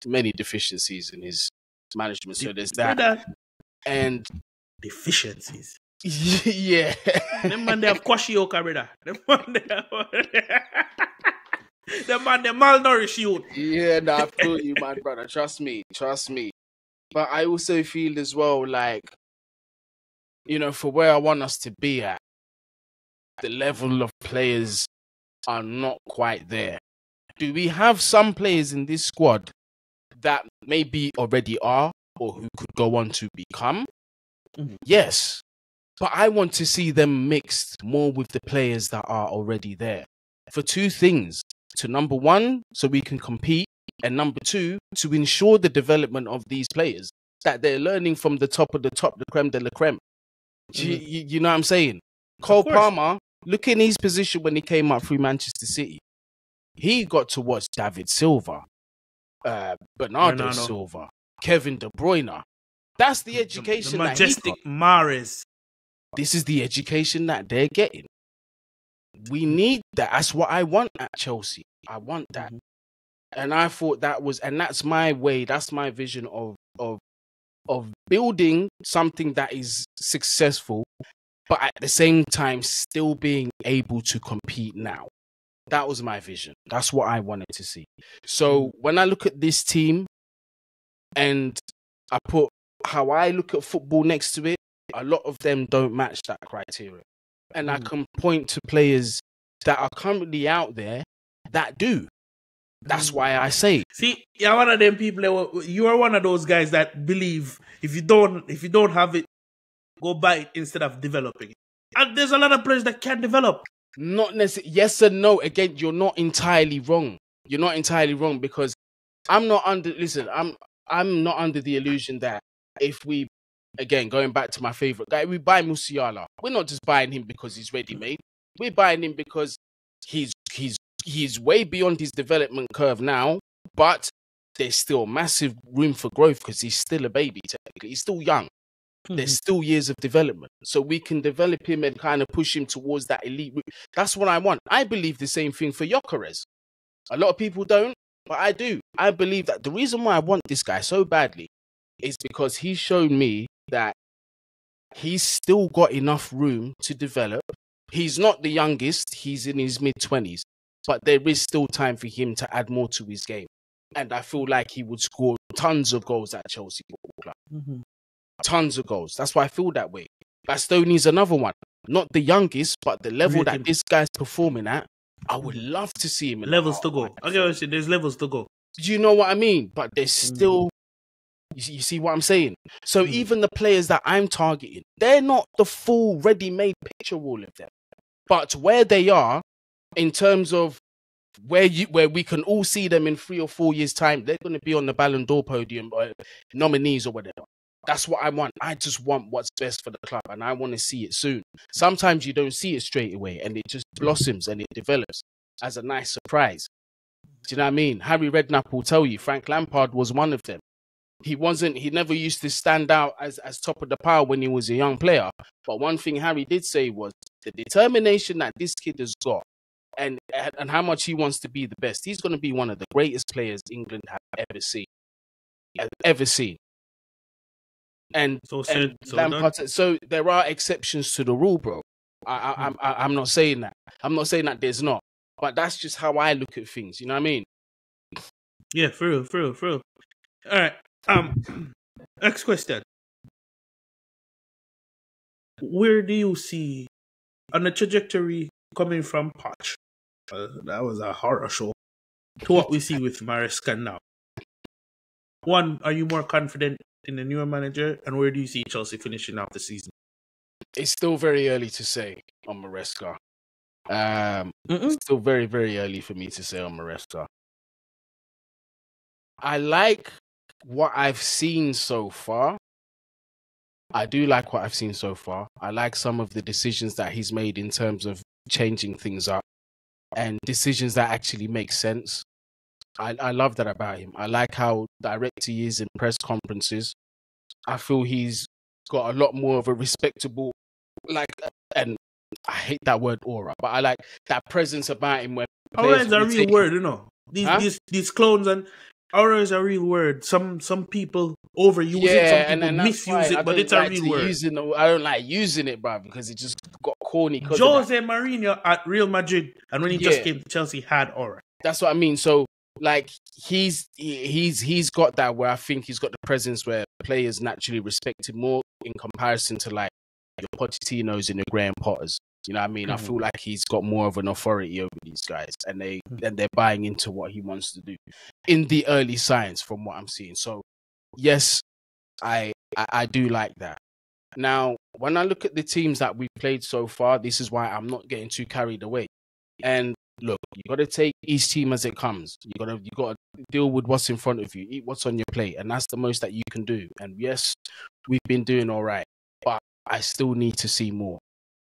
many deficiencies in his management. So there's that. And deficiencies. Yeah. Them man they have Kwashioka, brother. Them man they malnourished you. Yeah, no, I feel you, my brother. Trust me. But I also feel as well, like, you know, for where I want us to be at, the level of players are not quite there. Do we have some players in this squad that maybe already are, or who could go on to become? Yes. But I want to see them mixed more with the players that are already there. For two things. To number one, so we can compete. And number two, to ensure the development of these players. That they're learning from the top of the top, the creme de la creme. You know what I'm saying? Cole Palmer, look in his position when he came up through Manchester City. He got to watch David Silva, Bernardo Silva, Kevin De Bruyne. That's the education. The majestic Mahrez. This is the education that they're getting. we need that. That's what I want at Chelsea. I want that. And I thought that's my way, that's my vision of building something that is successful, but at the same time still being able to compete now. That was my vision. That's what I wanted to see. So when I look at this team and I put how I look at football next to it, a lot of them don't match that criteria. And I can point to players that are currently out there that do. That's why I say. See, you're one of them people. You are one of those guys that believe if you don't have it, go buy it instead of developing it. And there's a lot of players that can develop. Not necessarily. Yes and no. Again, you're not entirely wrong. You're not entirely wrong because I'm not under. Listen, I'm not under the illusion that if we, again, going back to my favorite guy, we buy Musiala. We're not just buying him because he's ready made. We're buying him because he's way beyond his development curve now, but there's still massive room for growth because he's still a baby. Technically, he's still young. There's still years of development. So we can develop him and kind of push him towards that elite route. That's what I want. I believe the same thing for Gyökeres. A lot of people don't, but I do. I believe that the reason why I want this guy so badly is because he's shown me that he's still got enough room to develop. He's not the youngest. He's in his mid-20s. But there is still time for him to add more to his game. And I feel like he would score tons of goals at Chelsea Football Club. Tons of goals. That's why I feel that way. Bastoni's another one. Not the youngest, but the level that this guy's performing at, I would love to see him. Levels to go. Okay, there's levels to go. Do you know what I mean? But there's still... You see what I'm saying? So even the players that I'm targeting, they're not the full ready-made picture, all of them. But where they are, in terms of where we can all see them in 3 or 4 years' time, they're going to be on the Ballon d'Or podium or nominees or whatever. That's what I want. I just want what's best for the club, and I want to see it soon. Sometimes you don't see it straight away, and it just blossoms and it develops as a nice surprise. Do you know what I mean? Harry Redknapp will tell you Frank Lampard was one of them. He never used to stand out as top of the pile when he was a young player. But one thing Harry did say was the determination that this kid has got and how much he wants to be the best. He's going to be one of the greatest players England have ever seen. And so there are exceptions to the rule, bro. I'm not saying that. I'm not saying that there's not. But that's just how I look at things. You know what I mean? Yeah, for real. All right. Next question. Where do you see on the trajectory coming from Poch? That was a horror show. To what we see with Maresca now. One, are you more confident in the newer manager, and where do you see Chelsea finishing out the season? It's still very early to say on Maresca. It's still very, very early for me to say on Maresca. I like what I've seen so far. I do like what I've seen so far. I like some of the decisions that he's made in terms of changing things up and decisions that actually make sense. I love that about him. I like how direct he is in press conferences. I feel he's got a lot more of a respectable, and I hate that word aura, but I like that presence about him. Where aura is a real word, you know. These clones and aura is a real word. Some people overuse it, some people misuse it, but it's a real word. I don't like using it, bro, because it just got corny. Jose Mourinho at Real Madrid, and when he just came to Chelsea, had aura. That's what I mean. So, like, he's got that where I think he's got the presence where players naturally respect him more in comparison to like your Pochettinos and your Graham Potters. You know what I mean? I feel like he's got more of an authority over these guys, and they're buying into what he wants to do in the early signs from what I'm seeing. So yes, I do like that. Now, when I look at the teams that we've played so far, this is why I'm not getting too carried away. And look, you got to take each team as it comes. You got to deal with what's in front of you, eat what's on your plate, and that's the most that you can do. And yes, we've been doing all right, but I still need to see more.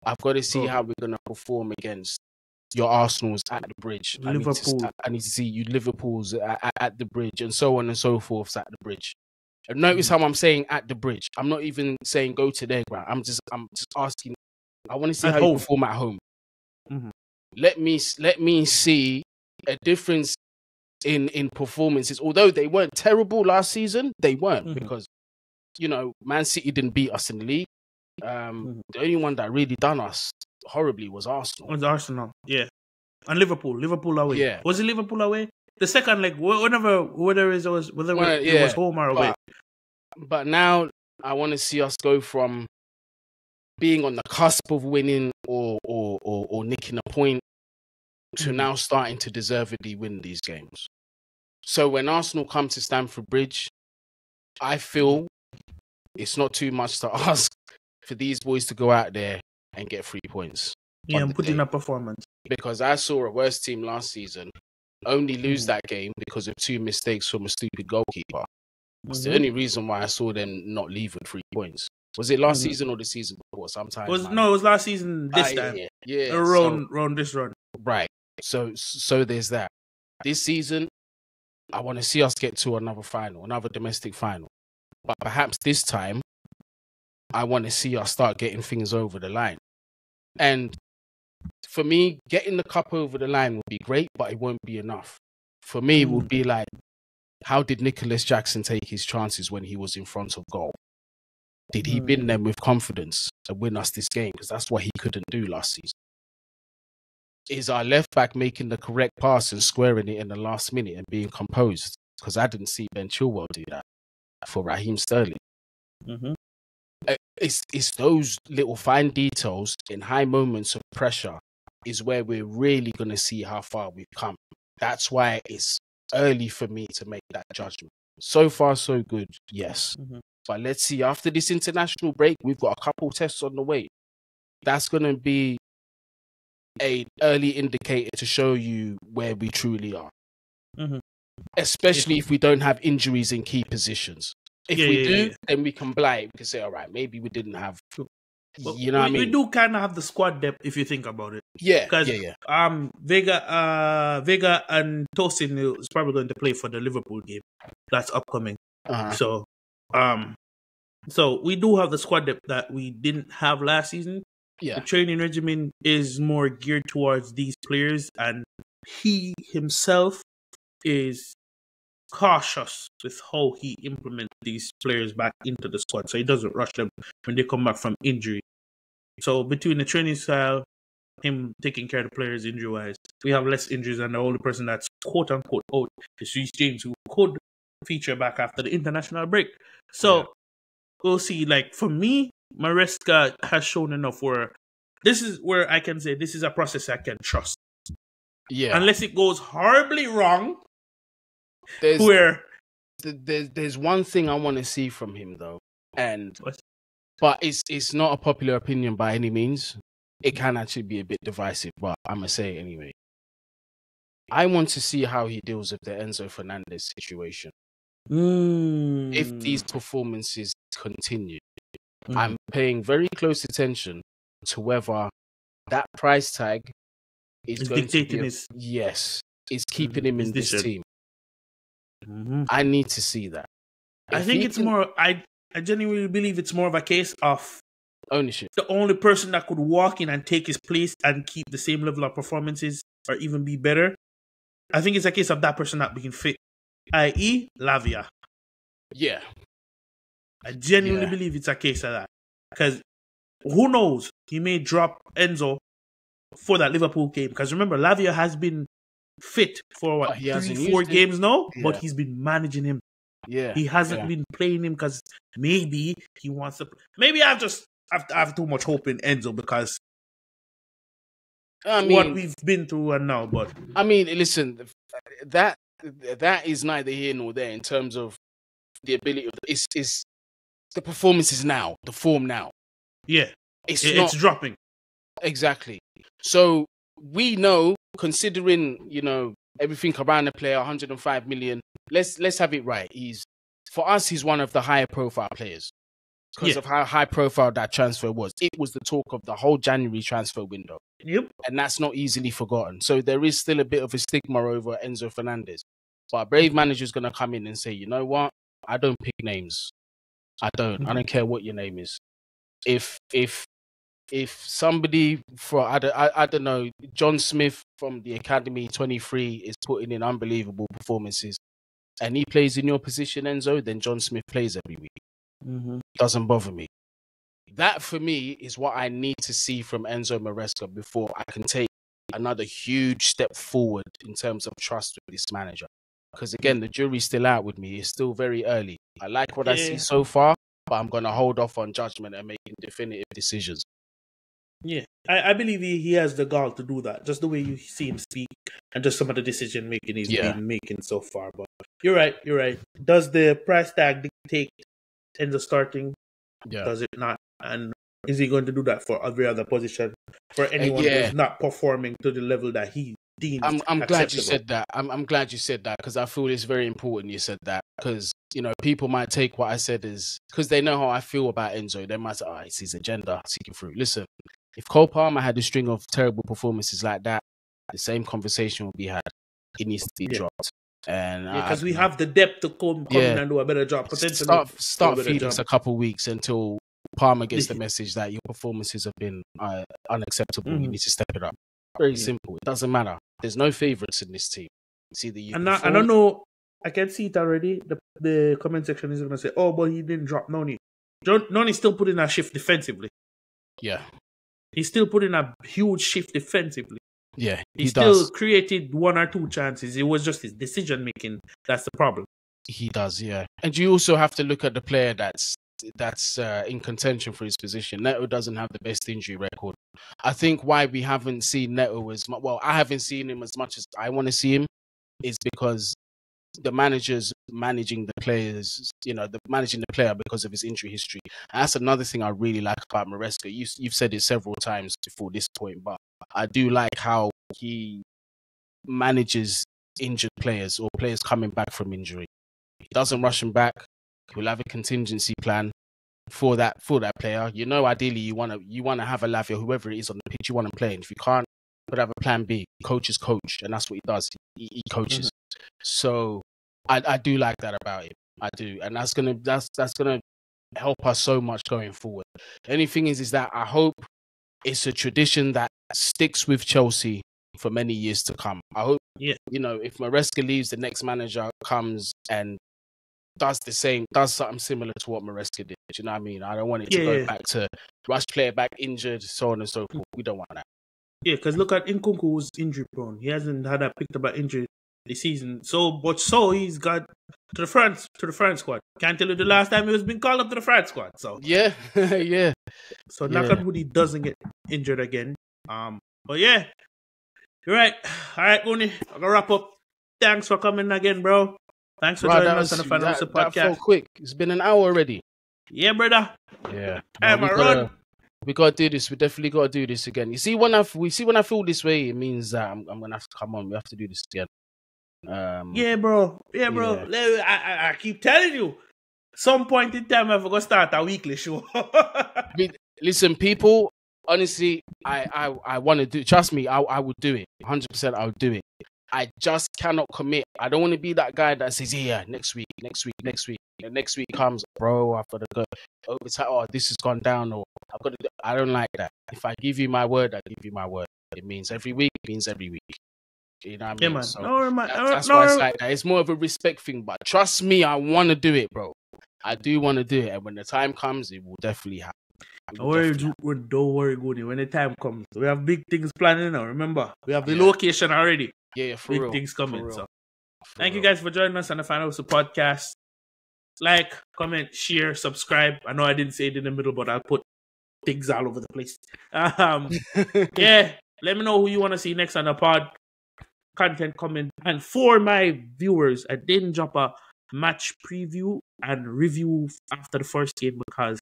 I've got to see how we're going to perform against your Arsenals at the bridge. Liverpool. I need to see you Liverpool's at the bridge, and so on and so forth at the bridge. And notice how I'm saying at the bridge. I'm not even saying go to their ground. I'm just asking. I want to see how you perform at home. let me see a difference in performances. Although they weren't terrible last season, they weren't because Man City didn't beat us in the league. The only one that really done us horribly was Arsenal. Was Arsenal, yeah, and Liverpool away. Yeah, was it Liverpool away? The second leg, whether it was home or away. But now I want to see us go from being on the cusp of winning or nicking a point to now starting to deservedly win these games. So when Arsenal come to Stamford Bridge, I feel it's not too much to ask for these boys to go out there and get 3 points. Yeah, and put in a performance. Because I saw a worse team last season only lose that game because of 2 mistakes from a stupid goalkeeper. That's the only reason why I saw them not leave with 3 points. Was it last season or the season before? Sometimes it was last season. This time, yeah. Around this run, right? So there's that. This season, I want to see us get to another domestic final. But perhaps this time, I want to see us start getting things over the line. And for me, getting the cup over the line would be great, but it won't be enough. For me, it would be like, how did Nicholas Jackson take his chances when he was in front of goal? Did he win them with confidence and win us this game? Because that's what he couldn't do last season. Is our left back making the correct pass and squaring it in the last minute and being composed? Because I didn't see Ben Chilwell do that for Raheem Sterling. It's those little fine details in high moments of pressure is where we're really going to see how far we've come. That's why it's early for me to make that judgment. So far, so good, yes. But let's see, after this international break, we've got a couple tests on the way. That's going to be an early indicator to show you where we truly are. Especially if we don't have injuries in key positions. If we do, then we can blight. We can say, all right, maybe we didn't have... You know what I mean? We do kind of have the squad depth if you think about it. Yeah, because Vega and Tosin is probably going to play for the Liverpool game that's upcoming. So we do have the squad depth that we didn't have last season. The training regimen is more geared towards these players, and he himself is cautious with how he implements these players back into the squad, so he doesn't rush them when they come back from injury. So between the training style, him taking care of the players injury-wise, we have less injuries, and the only person that's quote-unquote out is Reece James, who could feature back after the international break. So we'll see. Like, for me, Maresca has shown enough where this is where I can say this is a process I can trust. Yeah. Unless it goes horribly wrong. There's one thing I want to see from him though, but it's not a popular opinion by any means. It can actually be a bit divisive, but I'm gonna say it anyway. I want to see how he deals with the Enzo Fernandez situation. If these performances continue, I'm paying very close attention to whether that price tag is going to be is keeping him in this team. I need to see that. I think it's more. I genuinely believe it's more of a case of ownership. The only person that could walk in and take his place and keep the same level of performances or even be better, I think it's a case of that person not being fit, i.e. Lavia. Yeah. I genuinely believe it's a case of that. Because who knows? He may drop Enzo for that Liverpool game. Because remember, Lavia has been fit for 3-4 games now, but he's been managing him. Yeah. He hasn't been playing him because maybe he wants to. Maybe I have too much hope in Enzo because what we've been through and now. But I mean, listen, that is neither here nor there in terms of the ability of it's the performances now, the form now. Yeah, it's dropping. Exactly. So we know, considering everything around the player, 105 million. Let's have it right. For us, he's one of the higher profile players because of how high profile that transfer was. It was the talk of the whole January transfer window. Yep. And that's not easily forgotten. So there is still a bit of a stigma over Enzo Fernandez. But a brave manager is going to come in and say, you know what? I don't pick names. I don't care what your name is. If if somebody I don't know, John Smith from the Academy 23 is putting in unbelievable performances, and he plays in your position, Enzo, then John Smith plays every week. Mm-hmm. Doesn't bother me. That for me is what I need to see from Enzo Maresca before I can take another huge step forward in terms of trust with this manager. Because again, the jury's still out with me. It's still very early. I like what I see so far, but I'm going to hold off on judgment and making definitive decisions. Yeah, I believe he has the gall to do that. Just the way you see him speak and just some of the decision making he's been making so far. But you're right. Does the price tag dictate Enzo starting? Yeah. Does it not? And is he going to do that for every other position for anyone who's not performing to the level that he deems I'm glad you acceptable? said that. I'm glad you said that because I feel it's very important you said that because, you know, people might take what I said as because they know how I feel about Enzo. They might say, oh, it's his agenda seeking through. Listen, if Cole Palmer had a string of terrible performances like that, the same conversation will be had. It needs to be dropped. And because we have the depth to come in and do a better job. Potentially start feeding us a couple of weeks until Palmer gets the message that your performances have been unacceptable. You need to step it up. Very simple. It doesn't matter. There's no favorites in this team. It's either you. I don't know. I can see it already. The comment section is going to say, "Oh, but he didn't drop Noni." Noni's still putting a shift defensively. Yeah, he's still putting a huge shift defensively. Yeah, he still created one or two chances. It was just his decision making that's the problem. He does, yeah. And you also have to look at the player that's in contention for his position. Neto doesn't have the best injury record. I think why we haven't seen Neto as much, well, I haven't seen him as much as I want to see him, is because the manager's managing the players, managing the player because of his injury history. And that's another thing I really like about Maresca. You've said it several times before this point, but I do like how he manages injured players or players coming back from injury. He doesn't rush them back. He'll have a contingency plan for that player. Ideally you want to have a Lavia, whoever it is on the pitch, you want him playing. If you can't, but have a plan B. Coaches coach, and that's what he does. He coaches. Mm-hmm. So I do like that about him. I do, and that's gonna help us so much going forward. The only thing is that I hope it's a tradition that sticks with Chelsea for many years to come. I hope, if Maresca leaves, the next manager comes and does something similar to what Maresca did. Do you know what I mean? I don't want it to go back to rush player back injured, so on and so forth. We don't want that. Yeah, because look at Nkunku's injury prone. He hasn't had a picked up an injury this season. So he's got to the France squad. Can't tell you the last time he was being called up to the France squad. So yeah. So knock on wood, he doesn't get injured again. But yeah, you're right. All right, Guni, I'm gonna wrap up. Thanks for coming again, bro. Thanks for joining us on the Final Podcast. That felt quick. It's been an hour already. Yeah, brother. Yeah. We gotta do this. We definitely gotta do this again. You see, when I feel this way, it means that I'm gonna have to come on. We have to do this again. Yeah, bro. I keep telling you. Some point in time, I'm gonna start a weekly show. Listen, people. Honestly, I want to do. Trust me, I would do it. 100%, I would do it. I just cannot commit. I don't want to be that guy that says, "Yeah, next week." And next week comes, bro. I've got to go over time. Oh, this has gone down, or I've got to. I don't like that. If I give you my word, I give you my word. It means every week. It means every week. You know what I mean? Yeah, man. So that's why it's like that. It's more of a respect thing, but trust me, I want to do it, bro. I do want to do it, and when the time comes, it will definitely happen. Don't worry, Guni. When the time comes, we have big things planning now. Remember, we have the location already. Yeah, for big real. Things coming. So, thank you guys for joining us on the Final Podcast. Like, comment, share, subscribe. I know I didn't say it in the middle, but I'll put things all over the place. Yeah, let me know who you want to see next on the pod. Content coming. And for my viewers, I didn't drop a match preview and review after the first game because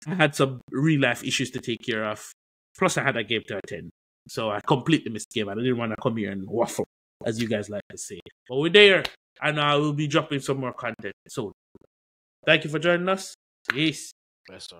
I had some real life issues to take care of. Plus, I had a game to attend. So I completely missed the game. I didn't want to come here and waffle, as you guys like to say. But we're there, and I will be dropping some more content soon. Thank you for joining us. Peace. Best